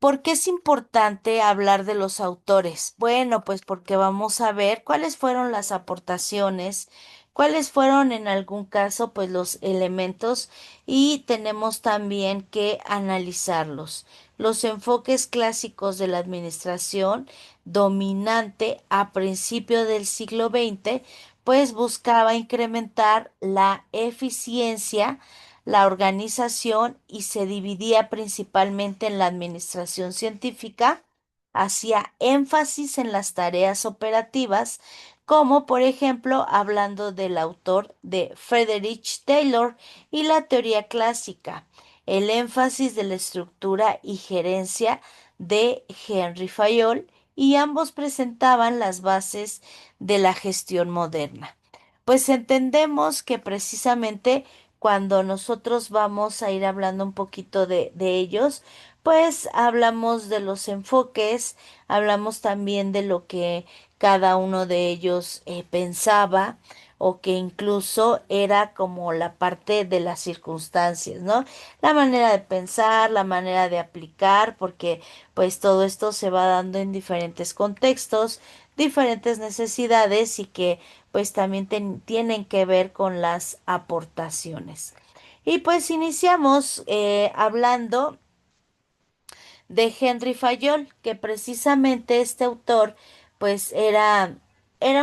¿Por qué es importante hablar de los autores? Bueno, pues porque vamos a ver cuáles fueron las aportaciones, cuáles fueron en algún caso pues los elementos y tenemos también que analizarlos. Los enfoques clásicos de la administración dominante a principio del siglo XX pues buscaba incrementar la eficiencia, la organización y se dividía principalmente en la administración científica, hacía énfasis en las tareas operativas, como por ejemplo hablando del autor de Friedrich Taylor y la teoría clásica, el énfasis de la estructura y gerencia de Henry Fayol, y ambos presentaban las bases de la gestión moderna. Pues entendemos que precisamente cuando nosotros vamos a ir hablando un poquito de ellos, pues hablamos de los enfoques, hablamos también de lo que cada uno de ellos pensaba o que incluso era como la parte de las circunstancias, ¿no? La manera de pensar, la manera de aplicar, porque pues todo esto se va dando en diferentes contextos, diferentes necesidades y que pues también tienen que ver con las aportaciones. Y pues iniciamos hablando de Henry Fayol, que precisamente este autor pues era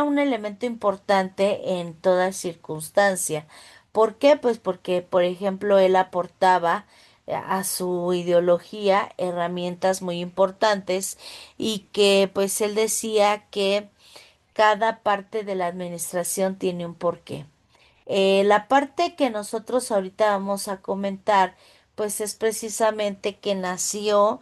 un elemento importante en toda circunstancia. ¿Por qué? Pues porque, por ejemplo, él aportaba a su ideología herramientas muy importantes y que pues él decía que cada parte de la administración tiene un porqué. La parte que nosotros ahorita vamos a comentar, pues es precisamente que nació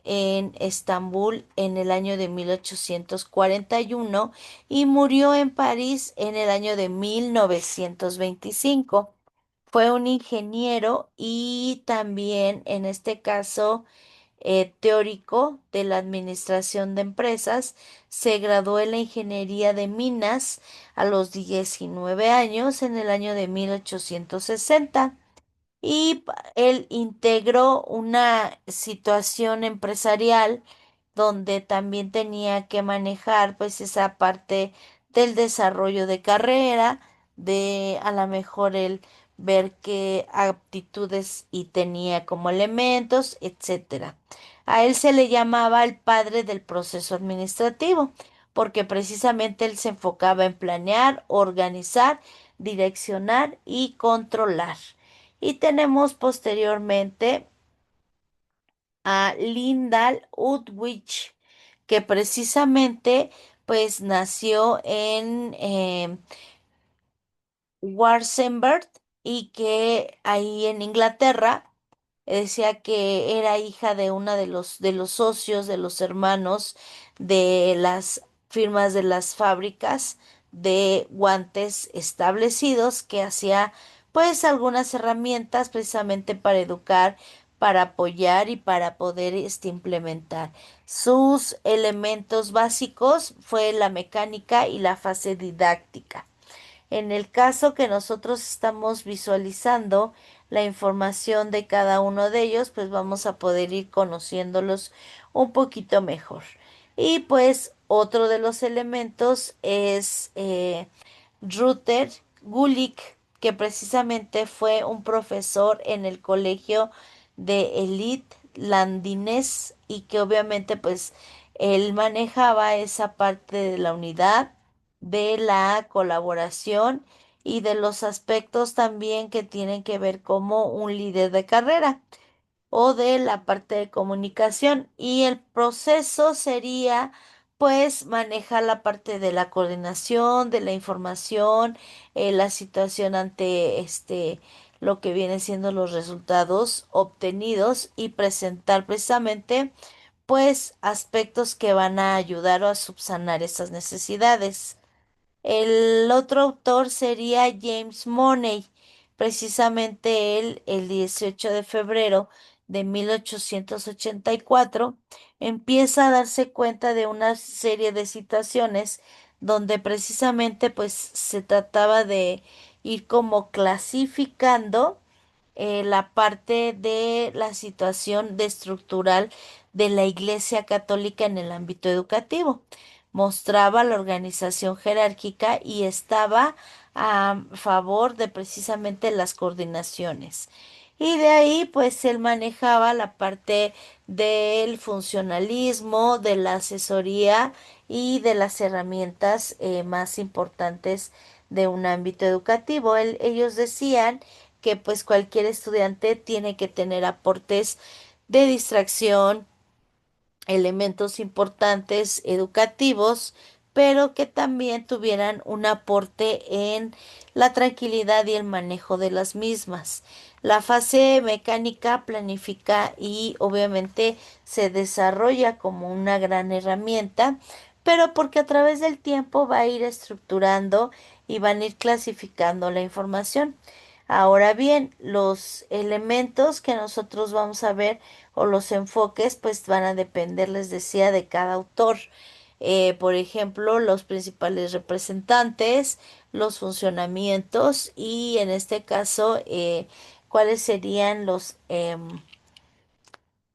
en Estambul en el año de 1841 y murió en París en el año de 1925. Fue un ingeniero y también en este caso teórico de la administración de empresas. Se graduó en la ingeniería de minas a los 19 años en el año de 1860 y él integró una situación empresarial donde también tenía que manejar pues esa parte del desarrollo de carrera, de a lo mejor el ver qué aptitudes y tenía como elementos, etcétera. A él se le llamaba el padre del proceso administrativo, porque precisamente él se enfocaba en planear, organizar, direccionar y controlar. Y tenemos posteriormente a Lyndall Udwich, que precisamente pues nació en Warsenberg y que ahí en Inglaterra decía que era hija de una de los socios, de los hermanos de las firmas de las fábricas de guantes establecidos que hacía pues algunas herramientas precisamente para educar, para apoyar y para poder implementar. Sus elementos básicos fue la mecánica y la fase didáctica. En el caso que nosotros estamos visualizando la información de cada uno de ellos, pues vamos a poder ir conociéndolos un poquito mejor. Y pues otro de los elementos es Ruther Gulick, que precisamente fue un profesor en el colegio de Elite Landines y que obviamente pues él manejaba esa parte de la unidad, de la colaboración y de los aspectos también que tienen que ver como un líder de carrera o de la parte de comunicación. Y el proceso sería, pues, manejar la parte de la coordinación, de la información, la situación ante lo que viene siendo los resultados obtenidos y presentar precisamente, pues, aspectos que van a ayudar a subsanar esas necesidades. El otro autor sería James Money, precisamente él, el 18 de febrero de 1884, empieza a darse cuenta de una serie de situaciones donde precisamente pues se trataba de ir como clasificando la parte de la situación de estructural de la Iglesia Católica en el ámbito educativo. Mostraba la organización jerárquica y estaba a favor de precisamente las coordinaciones. Y de ahí, pues, él manejaba la parte del funcionalismo, de la asesoría y de las herramientas más importantes de un ámbito educativo. Ellos decían que pues cualquier estudiante tiene que tener aportes de distracción, elementos importantes educativos, pero que también tuvieran un aporte en la tranquilidad y el manejo de las mismas. La fase mecánica planifica y obviamente se desarrolla como una gran herramienta, pero porque a través del tiempo va a ir estructurando y van a ir clasificando la información. Ahora bien, los elementos que nosotros vamos a ver o los enfoques pues van a depender, les decía, de cada autor. Por ejemplo, los principales representantes, los funcionamientos y en este caso, cuáles serían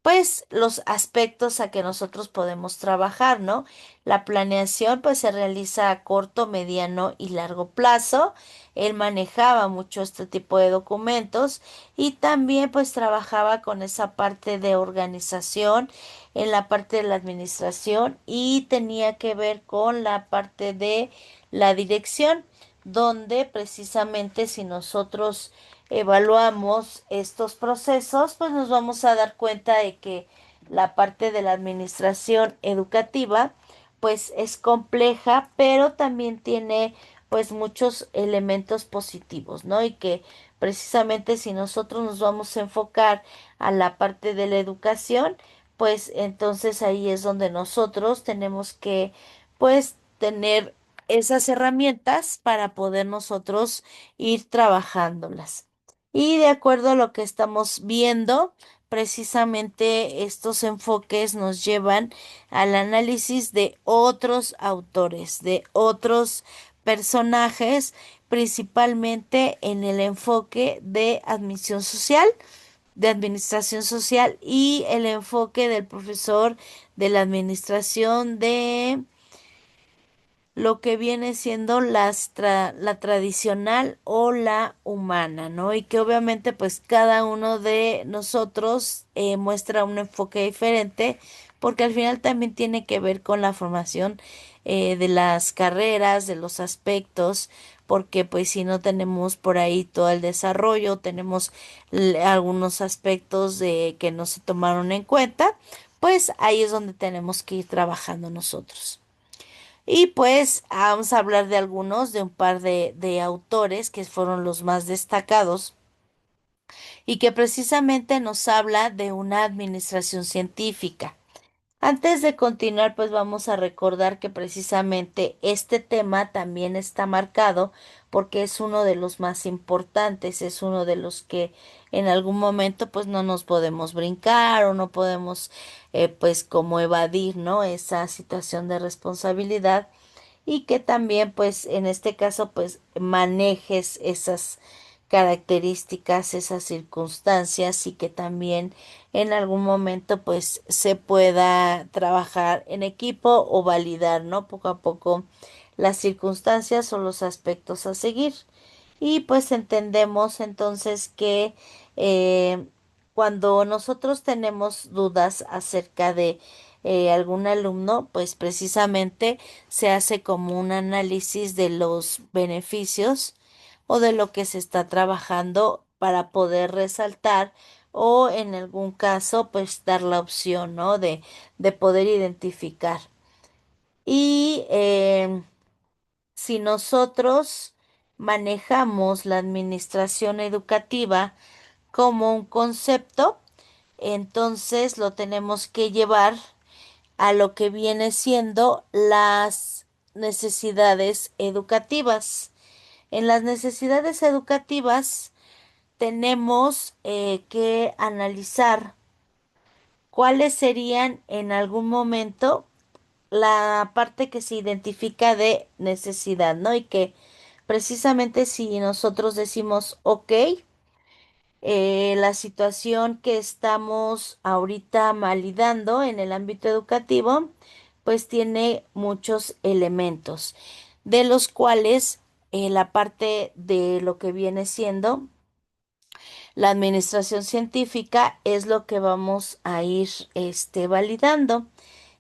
pues los aspectos a que nosotros podemos trabajar, ¿no? La planeación pues se realiza a corto, mediano y largo plazo. Él manejaba mucho este tipo de documentos y también pues trabajaba con esa parte de organización en la parte de la administración y tenía que ver con la parte de la dirección, donde precisamente si nosotros evaluamos estos procesos, pues nos vamos a dar cuenta de que la parte de la administración educativa, pues es compleja, pero también tiene pues muchos elementos positivos, ¿no? Y que precisamente si nosotros nos vamos a enfocar a la parte de la educación, pues entonces ahí es donde nosotros tenemos que pues tener esas herramientas para poder nosotros ir trabajándolas. Y de acuerdo a lo que estamos viendo, precisamente estos enfoques nos llevan al análisis de otros autores, de otros personajes, principalmente en el enfoque de admisión social, de administración social y el enfoque del profesor de la administración de lo que viene siendo la tradicional o la humana, ¿no? Y que obviamente pues cada uno de nosotros muestra un enfoque diferente porque al final también tiene que ver con la formación de las carreras, de los aspectos, porque pues si no tenemos por ahí todo el desarrollo, tenemos algunos aspectos de que no se tomaron en cuenta, pues ahí es donde tenemos que ir trabajando nosotros. Y pues vamos a hablar de algunos, de un par de autores que fueron los más destacados y que precisamente nos habla de una administración científica. Antes de continuar, pues vamos a recordar que precisamente este tema también está marcado porque es uno de los más importantes, es uno de los que en algún momento pues no nos podemos brincar o no podemos pues como evadir, ¿no? Esa situación de responsabilidad y que también pues en este caso pues manejes esas características, esas circunstancias y que también en algún momento pues se pueda trabajar en equipo o validar, ¿no? Poco a poco las circunstancias o los aspectos a seguir. Y pues entendemos entonces que eh, cuando nosotros tenemos dudas acerca de algún alumno, pues precisamente se hace como un análisis de los beneficios o de lo que se está trabajando para poder resaltar o en algún caso pues dar la opción, ¿no? De poder identificar. Y si nosotros manejamos la administración educativa como un concepto, entonces lo tenemos que llevar a lo que viene siendo las necesidades educativas. En las necesidades educativas tenemos que analizar cuáles serían en algún momento la parte que se identifica de necesidad, ¿no? Y que precisamente si nosotros decimos, ok, la situación que estamos ahorita validando en el ámbito educativo, pues tiene muchos elementos, de los cuales la parte de lo que viene siendo la administración científica es lo que vamos a ir validando.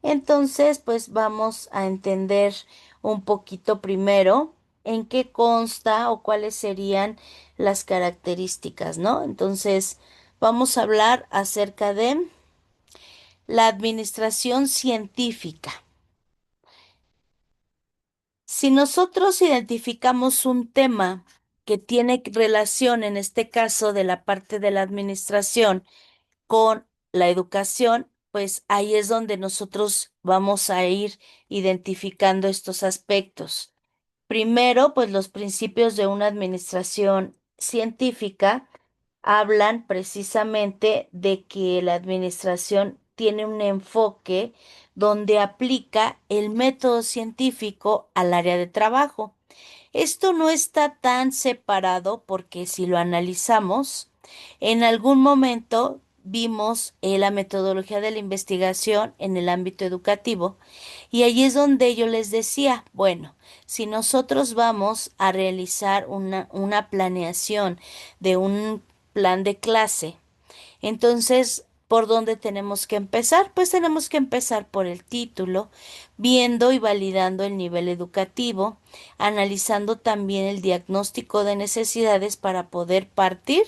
Entonces, pues vamos a entender un poquito primero en qué consta o cuáles serían las características, ¿no? Entonces, vamos a hablar acerca de la administración científica. Si nosotros identificamos un tema que tiene relación, en este caso, de la parte de la administración, con la educación, pues ahí es donde nosotros vamos a ir identificando estos aspectos. Primero, pues los principios de una administración científica hablan precisamente de que la administración tiene un enfoque donde aplica el método científico al área de trabajo. Esto no está tan separado porque si lo analizamos, en algún momento vimos la metodología de la investigación en el ámbito educativo y ahí es donde yo les decía, bueno, si nosotros vamos a realizar una planeación de un plan de clase, entonces, ¿por dónde tenemos que empezar? Pues tenemos que empezar por el título, viendo y validando el nivel educativo, analizando también el diagnóstico de necesidades para poder partir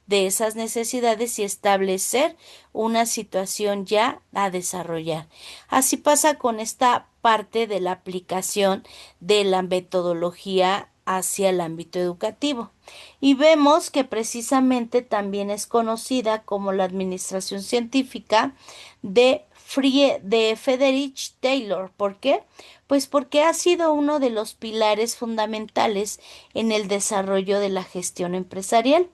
de esas necesidades y establecer una situación ya a desarrollar. Así pasa con esta parte de la aplicación de la metodología hacia el ámbito educativo. Y vemos que precisamente también es conocida como la administración científica de Frederick Taylor. ¿Por qué? Pues porque ha sido uno de los pilares fundamentales en el desarrollo de la gestión empresarial,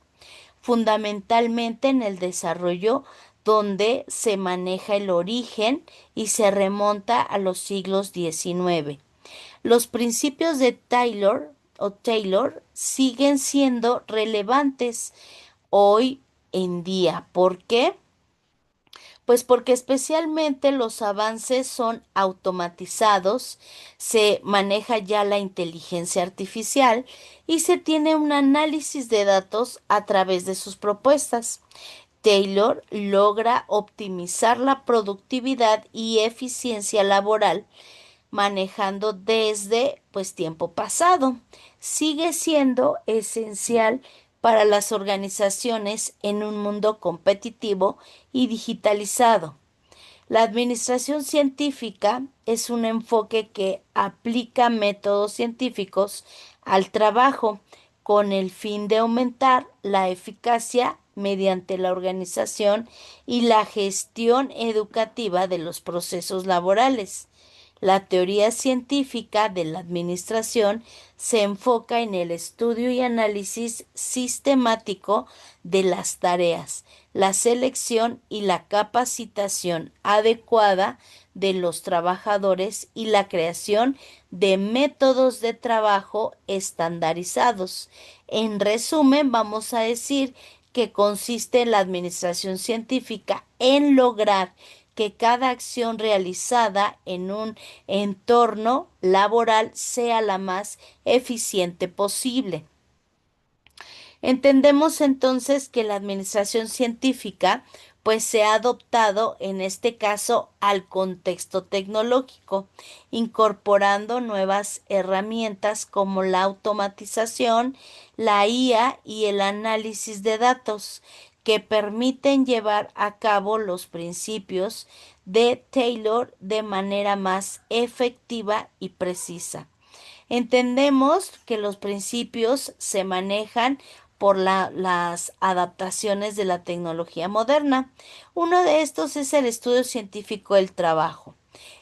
fundamentalmente en el desarrollo donde se maneja el origen y se remonta a los siglos XIX. Los principios de Taylor siguen siendo relevantes hoy en día. ¿Por qué? Pues porque especialmente los avances son automatizados, se maneja ya la inteligencia artificial y se tiene un análisis de datos a través de sus propuestas. Taylor logra optimizar la productividad y eficiencia laboral manejando desde pues tiempo pasado. Sigue siendo esencial para las organizaciones en un mundo competitivo y digitalizado. La administración científica es un enfoque que aplica métodos científicos al trabajo con el fin de aumentar la eficacia mediante la organización y la gestión educativa de los procesos laborales. La teoría científica de la administración se enfoca en el estudio y análisis sistemático de las tareas, la selección y la capacitación adecuada de los trabajadores y la creación de métodos de trabajo estandarizados. En resumen, vamos a decir que consiste en la administración científica en lograr que cada acción realizada en un entorno laboral sea la más eficiente posible. Entendemos entonces que la administración científica pues se ha adoptado en este caso al contexto tecnológico, incorporando nuevas herramientas como la automatización, la IA y el análisis de datos que permiten llevar a cabo los principios de Taylor de manera más efectiva y precisa. Entendemos que los principios se manejan por las adaptaciones de la tecnología moderna. Uno de estos es el estudio científico del trabajo.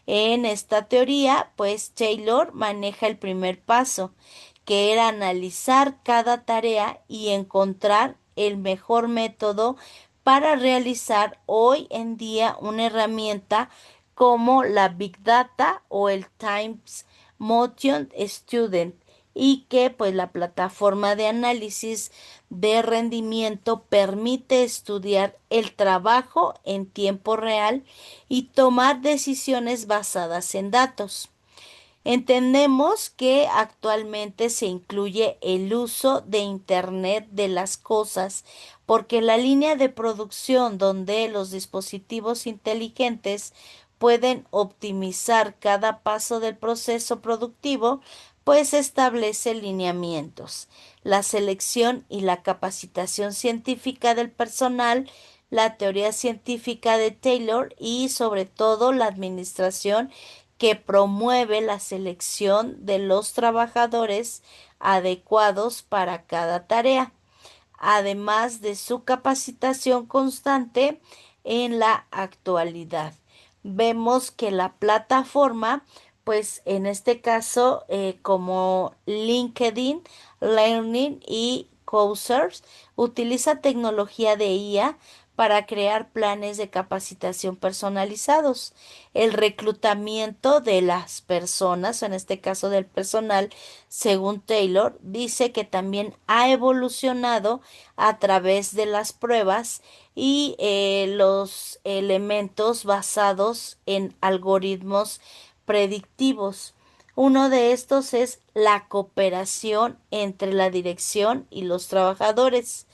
En esta teoría, pues Taylor maneja el primer paso, que era analizar cada tarea y encontrar el mejor método para realizar hoy en día una herramienta como la Big Data o el Times Motion Student y que pues la plataforma de análisis de rendimiento permite estudiar el trabajo en tiempo real y tomar decisiones basadas en datos. Entendemos que actualmente se incluye el uso de Internet de las cosas porque la línea de producción donde los dispositivos inteligentes pueden optimizar cada paso del proceso productivo, pues establece lineamientos. La selección y la capacitación científica del personal, la teoría científica de Taylor y sobre todo la administración que promueve la selección de los trabajadores adecuados para cada tarea, además de su capacitación constante en la actualidad. Vemos que la plataforma, pues en este caso, como LinkedIn, Learning y Coursera, utiliza tecnología de IA para crear planes de capacitación personalizados. El reclutamiento de las personas, en este caso del personal, según Taylor, dice que también ha evolucionado a través de las pruebas y los elementos basados en algoritmos predictivos. Uno de estos es la cooperación entre la dirección y los trabajadores.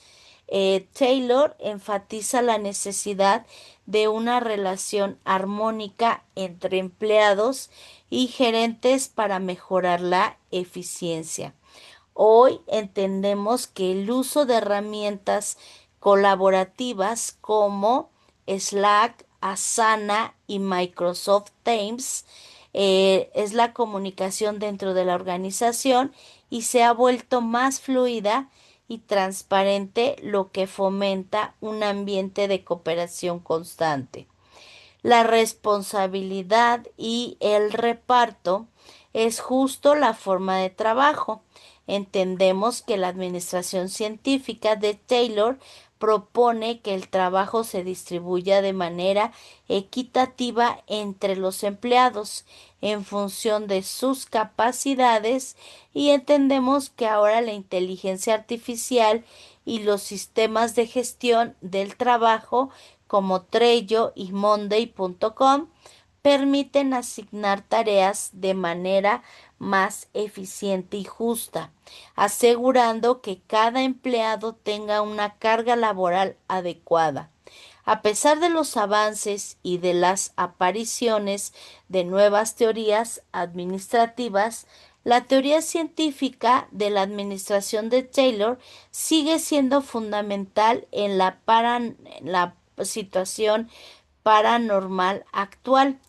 Taylor enfatiza la necesidad de una relación armónica entre empleados y gerentes para mejorar la eficiencia. Hoy entendemos que el uso de herramientas colaborativas como Slack, Asana y Microsoft Teams es la comunicación dentro de la organización y se ha vuelto más fluida y transparente, lo que fomenta un ambiente de cooperación constante. La responsabilidad y el reparto es justo la forma de trabajo. Entendemos que la administración científica de Taylor propone que el trabajo se distribuya de manera equitativa entre los empleados en función de sus capacidades y entendemos que ahora la inteligencia artificial y los sistemas de gestión del trabajo como Trello y Monday.com permiten asignar tareas de manera más eficiente y justa, asegurando que cada empleado tenga una carga laboral adecuada. A pesar de los avances y de las apariciones de nuevas teorías administrativas, la teoría científica de la administración de Taylor sigue siendo fundamental en la situación paranormal actual,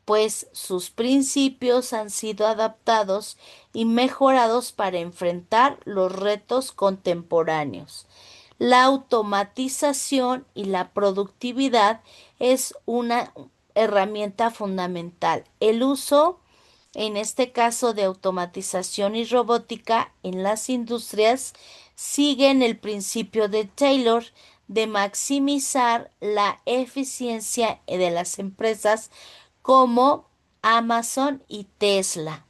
pues sus principios han sido adaptados y mejorados para enfrentar los retos contemporáneos. La automatización y la productividad es una herramienta fundamental. El uso, en este caso de automatización y robótica en las industrias, sigue en el principio de Taylor de maximizar la eficiencia de las empresas como Amazon y Tesla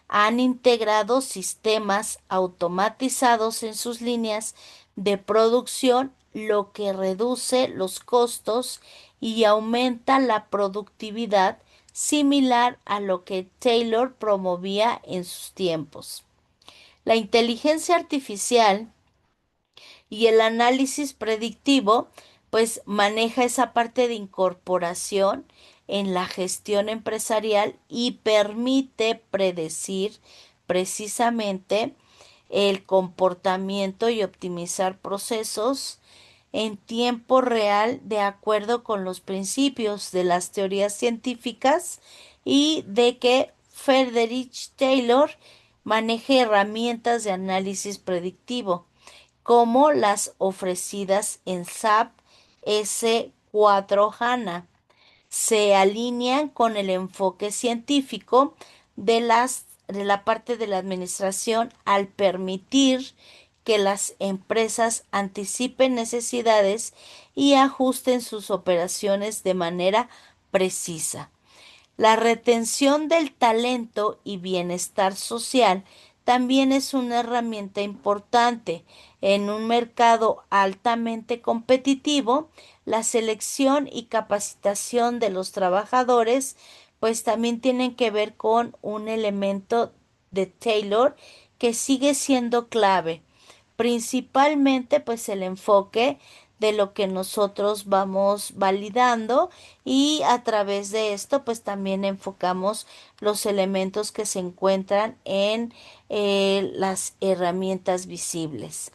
han integrado sistemas automatizados en sus líneas de producción, lo que reduce los costos y aumenta la productividad, similar a lo que Taylor promovía en sus tiempos. La inteligencia artificial y el análisis predictivo, pues maneja esa parte de incorporación en la gestión empresarial y permite predecir precisamente el comportamiento y optimizar procesos en tiempo real de acuerdo con los principios de las teorías científicas y de que Frederick Taylor maneje herramientas de análisis predictivo como las ofrecidas en SAP S4 HANA. Se alinean con el enfoque científico de la parte de la administración al permitir que las empresas anticipen necesidades y ajusten sus operaciones de manera precisa. La retención del talento y bienestar social también es una herramienta importante. En un mercado altamente competitivo, la selección y capacitación de los trabajadores pues también tienen que ver con un elemento de Taylor que sigue siendo clave, principalmente pues el enfoque de lo que nosotros vamos validando y a través de esto pues también enfocamos los elementos que se encuentran en las herramientas visibles.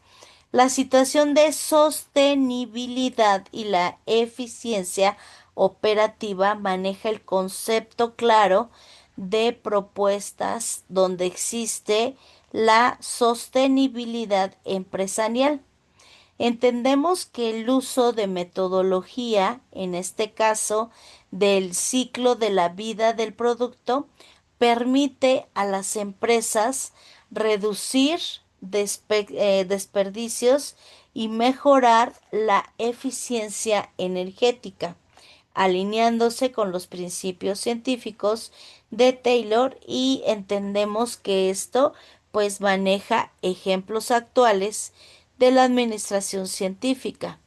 La situación de sostenibilidad y la eficiencia operativa maneja el concepto claro de propuestas donde existe la sostenibilidad empresarial. Entendemos que el uso de metodología, en este caso del ciclo de la vida del producto, permite a las empresas reducir desperdicios y mejorar la eficiencia energética, alineándose con los principios científicos de Taylor y entendemos que esto pues maneja ejemplos actuales de la administración científica.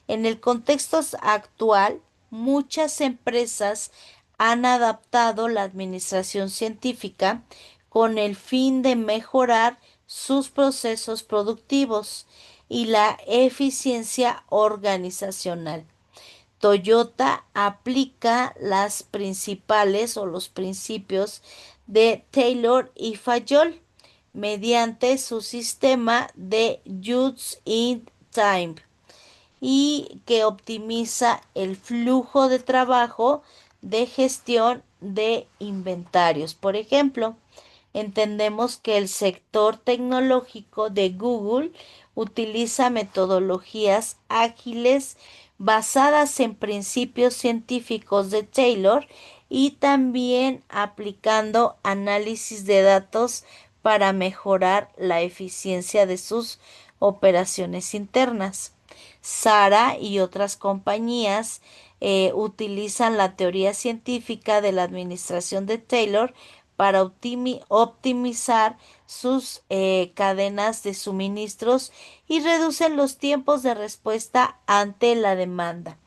En el contexto actual, muchas empresas han adaptado la administración científica con el fin de mejorar sus procesos productivos y la eficiencia organizacional. Toyota aplica las principales o los principios de Taylor y Fayol mediante su sistema de Just in Time y que optimiza el flujo de trabajo de gestión de inventarios. Por ejemplo, entendemos que el sector tecnológico de Google utiliza metodologías ágiles basadas en principios científicos de Taylor y también aplicando análisis de datos para mejorar la eficiencia de sus operaciones internas. Sara y otras compañías utilizan la teoría científica de la administración de Taylor para optimizar sus cadenas de suministros y reducen los tiempos de respuesta ante la demanda.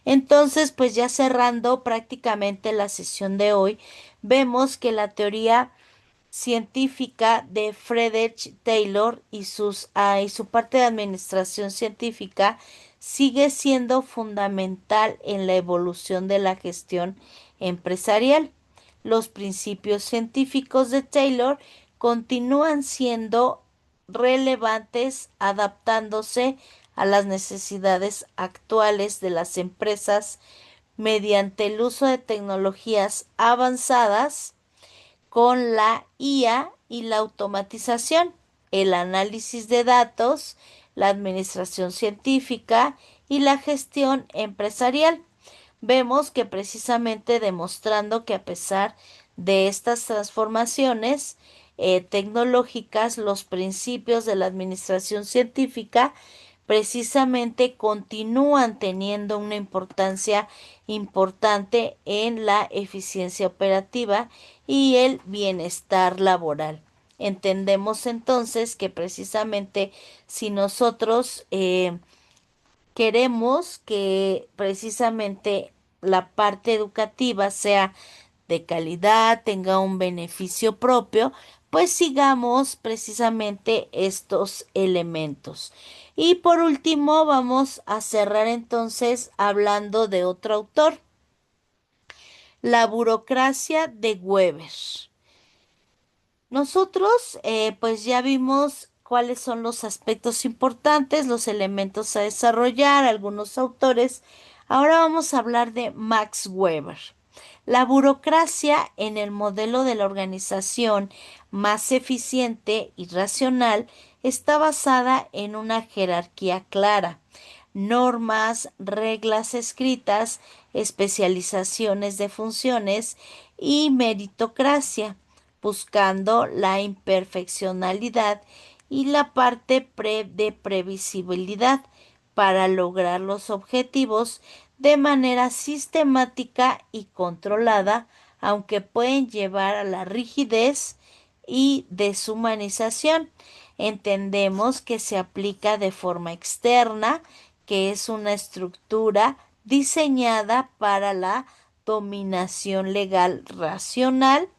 Entonces, pues ya cerrando prácticamente la sesión de hoy, vemos que la teoría científica de Friedrich Taylor y su parte de administración científica sigue siendo fundamental en la evolución de la gestión empresarial. Los principios científicos de Taylor continúan siendo relevantes, adaptándose a las necesidades actuales de las empresas mediante el uso de tecnologías avanzadas con la IA y la automatización, el análisis de datos, la administración científica y la gestión empresarial. Vemos que precisamente demostrando que a pesar de estas transformaciones tecnológicas, los principios de la administración científica precisamente continúan teniendo una importancia importante en la eficiencia operativa y el bienestar laboral. Entendemos entonces que precisamente si nosotros queremos que precisamente la parte educativa sea de calidad, tenga un beneficio propio, pues sigamos precisamente estos elementos. Y por último, vamos a cerrar entonces hablando de otro autor, La burocracia de Weber. Nosotros pues ya vimos cuáles son los aspectos importantes, los elementos a desarrollar, algunos autores. Ahora vamos a hablar de Max Weber. La burocracia en el modelo de la organización más eficiente y racional está basada en una jerarquía clara, normas, reglas escritas, especializaciones de funciones y meritocracia, buscando la imperfeccionalidad y la parte de previsibilidad para lograr los objetivos de manera sistemática y controlada, aunque pueden llevar a la rigidez y deshumanización. Entendemos que se aplica de forma externa, que es una estructura diseñada para la dominación legal racional,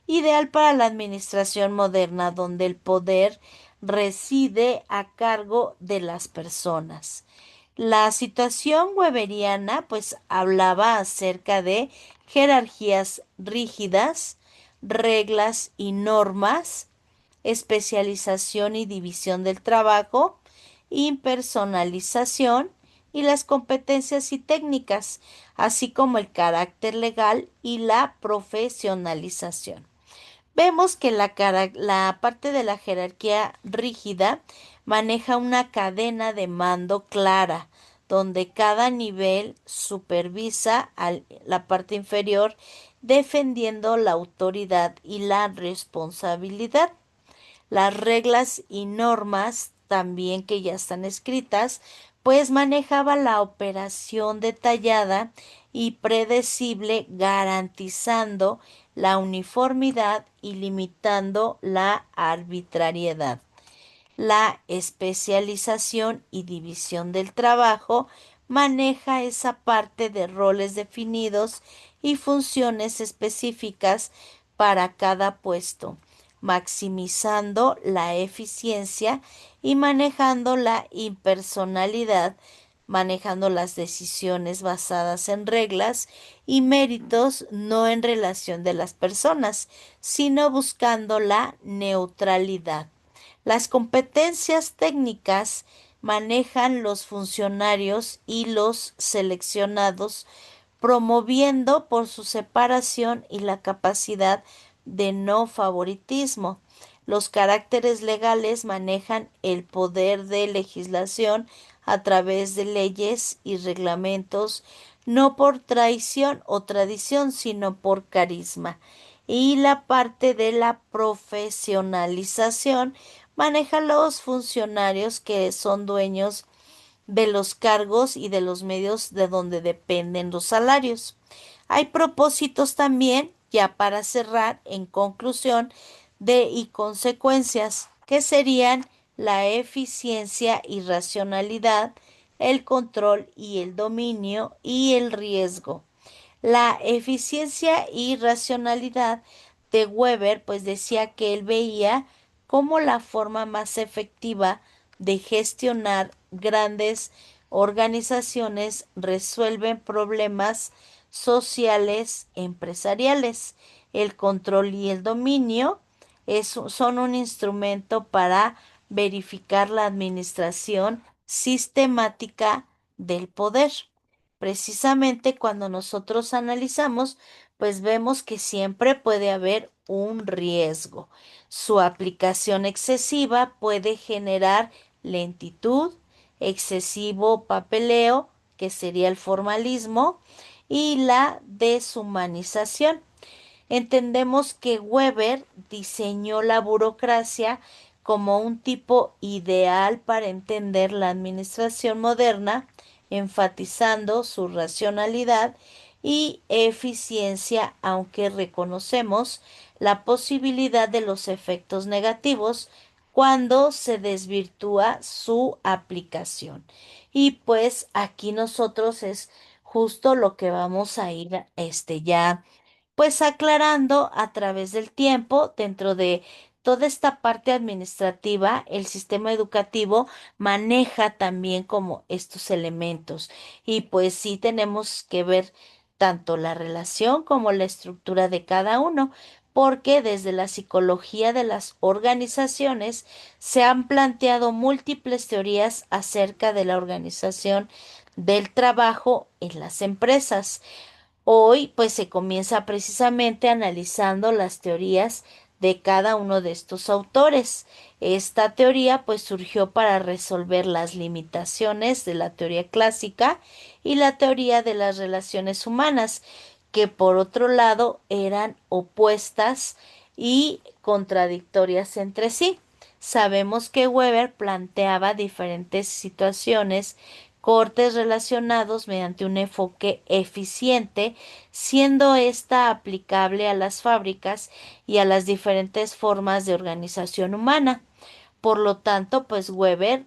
ideal para la administración moderna, donde el poder reside a cargo de las personas. La situación weberiana pues hablaba acerca de jerarquías rígidas, reglas y normas, especialización y división del trabajo, impersonalización y las competencias y técnicas, así como el carácter legal y la profesionalización. Vemos que la parte de la jerarquía rígida maneja una cadena de mando clara, donde cada nivel supervisa a la parte inferior, defendiendo la autoridad y la responsabilidad. Las reglas y normas, también que ya están escritas, pues manejaba la operación detallada y predecible, garantizando la uniformidad y limitando la arbitrariedad. La especialización y división del trabajo maneja esa parte de roles definidos y funciones específicas para cada puesto, maximizando la eficiencia y manejando la impersonalidad, manejando las decisiones basadas en reglas y méritos, no en relación de las personas, sino buscando la neutralidad. Las competencias técnicas manejan los funcionarios y los seleccionados, promoviendo por su separación y la capacidad de no favoritismo. Los caracteres legales manejan el poder de legislación a través de leyes y reglamentos, no por traición o tradición, sino por carisma. Y la parte de la profesionalización maneja los funcionarios que son dueños de los cargos y de los medios de donde dependen los salarios. Hay propósitos también, ya para cerrar, en conclusión, de y consecuencias, que serían la eficiencia y racionalidad, el control y el dominio y el riesgo. La eficiencia y racionalidad de Weber, pues decía que él veía como la forma más efectiva de gestionar grandes organizaciones resuelven problemas sociales empresariales. El control y el dominio son un instrumento para verificar la administración sistemática del poder. Precisamente cuando nosotros analizamos, pues vemos que siempre puede haber un riesgo. Su aplicación excesiva puede generar lentitud, excesivo papeleo, que sería el formalismo, y la deshumanización. Entendemos que Weber diseñó la burocracia como un tipo ideal para entender la administración moderna, enfatizando su racionalidad y eficiencia, aunque reconocemos la posibilidad de los efectos negativos cuando se desvirtúa su aplicación. Y pues aquí nosotros es justo lo que vamos a ir ya pues aclarando a través del tiempo, dentro de toda esta parte administrativa, el sistema educativo maneja también como estos elementos. Y pues sí tenemos que ver tanto la relación como la estructura de cada uno, porque desde la psicología de las organizaciones se han planteado múltiples teorías acerca de la organización del trabajo en las empresas. Hoy, pues se comienza precisamente analizando las teorías de cada uno de estos autores. Esta teoría, pues surgió para resolver las limitaciones de la teoría clásica y la teoría de las relaciones humanas, que por otro lado eran opuestas y contradictorias entre sí. Sabemos que Weber planteaba diferentes situaciones, cortes relacionados mediante un enfoque eficiente, siendo ésta aplicable a las fábricas y a las diferentes formas de organización humana. Por lo tanto, pues Weber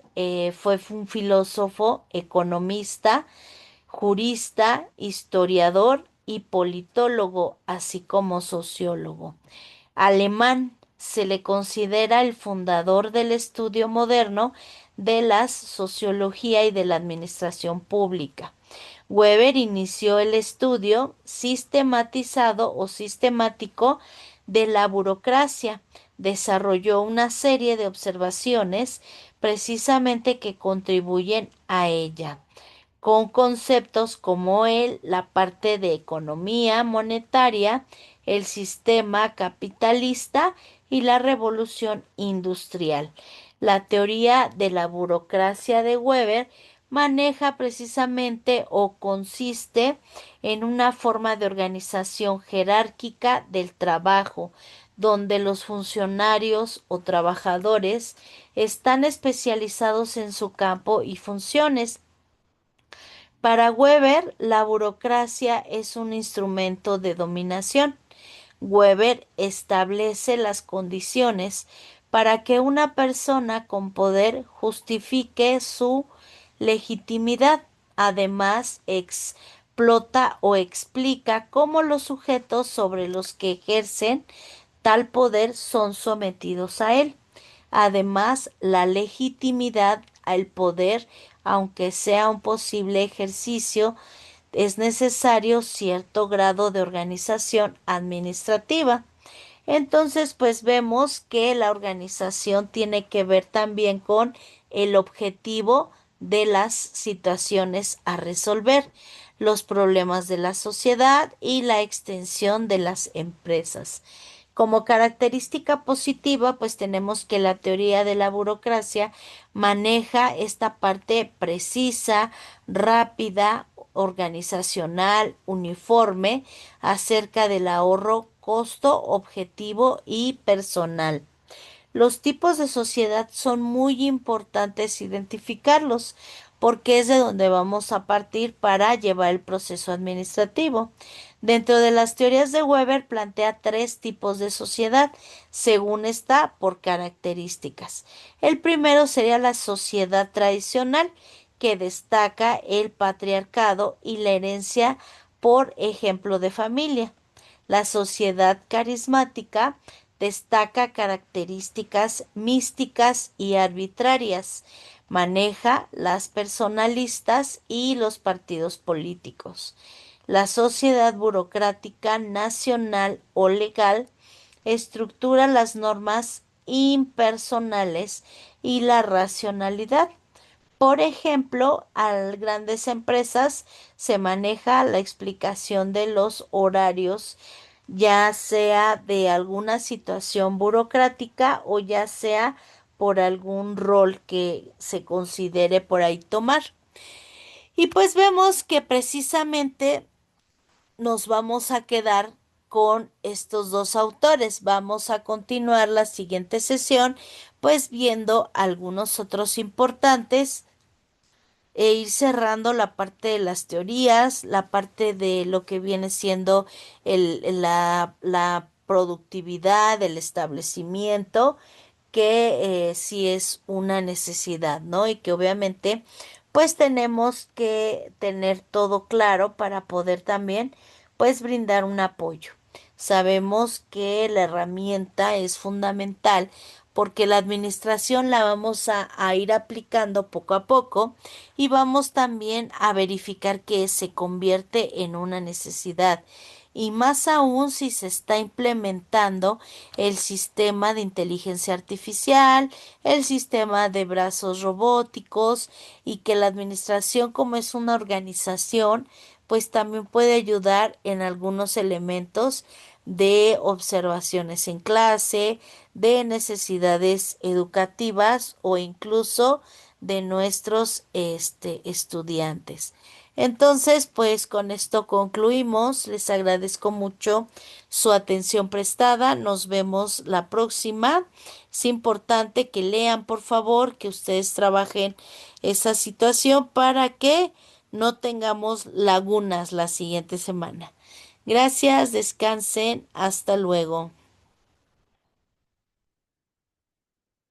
fue un filósofo, economista, jurista, historiador y politólogo, así como sociólogo alemán. Se le considera el fundador del estudio moderno de la sociología y de la administración pública. Weber inició el estudio sistematizado o sistemático de la burocracia. Desarrolló una serie de observaciones precisamente que contribuyen a ella con conceptos como la parte de economía monetaria, el sistema capitalista y la revolución industrial. La teoría de la burocracia de Weber maneja precisamente o consiste en una forma de organización jerárquica del trabajo, donde los funcionarios o trabajadores están especializados en su campo y funciones. Para Weber, la burocracia es un instrumento de dominación. Weber establece las condiciones para que una persona con poder justifique su legitimidad. Además, explota o explica cómo los sujetos sobre los que ejercen tal poder son sometidos a él. Además, la legitimidad al poder, aunque sea un posible ejercicio, es necesario cierto grado de organización administrativa. Entonces, pues vemos que la organización tiene que ver también con el objetivo de las situaciones a resolver, los problemas de la sociedad y la extensión de las empresas. Como característica positiva, pues tenemos que la teoría de la burocracia maneja esta parte precisa, rápida, organizacional, uniforme, acerca del ahorro, costo, objetivo y personal. Los tipos de sociedad son muy importantes identificarlos, porque es de donde vamos a partir para llevar el proceso administrativo. Dentro de las teorías de Weber plantea tres tipos de sociedad, según está por características. El primero sería la sociedad tradicional, que destaca el patriarcado y la herencia por ejemplo de familia. La sociedad carismática destaca características místicas y arbitrarias. Maneja las personalistas y los partidos políticos. La sociedad burocrática nacional o legal estructura las normas impersonales y la racionalidad. Por ejemplo, a grandes empresas se maneja la explicación de los horarios, ya sea de alguna situación burocrática o ya sea por algún rol que se considere por ahí tomar. Y pues vemos que precisamente nos vamos a quedar con estos dos autores. Vamos a continuar la siguiente sesión, pues viendo algunos otros importantes e ir cerrando la parte de las teorías, la parte de lo que viene siendo la productividad, el establecimiento, que sí es una necesidad, ¿no? Y que obviamente pues tenemos que tener todo claro para poder también pues brindar un apoyo. Sabemos que la herramienta es fundamental porque la administración la vamos a ir aplicando poco a poco y vamos también a verificar que se convierte en una necesidad. Y más aún si se está implementando el sistema de inteligencia artificial, el sistema de brazos robóticos y que la administración, como es una organización, pues también puede ayudar en algunos elementos de observaciones en clase, de necesidades educativas o incluso de nuestros estudiantes. Entonces, pues con esto concluimos. Les agradezco mucho su atención prestada. Nos vemos la próxima. Es importante que lean, por favor, que ustedes trabajen esa situación para que no tengamos lagunas la siguiente semana. Gracias, descansen, hasta luego.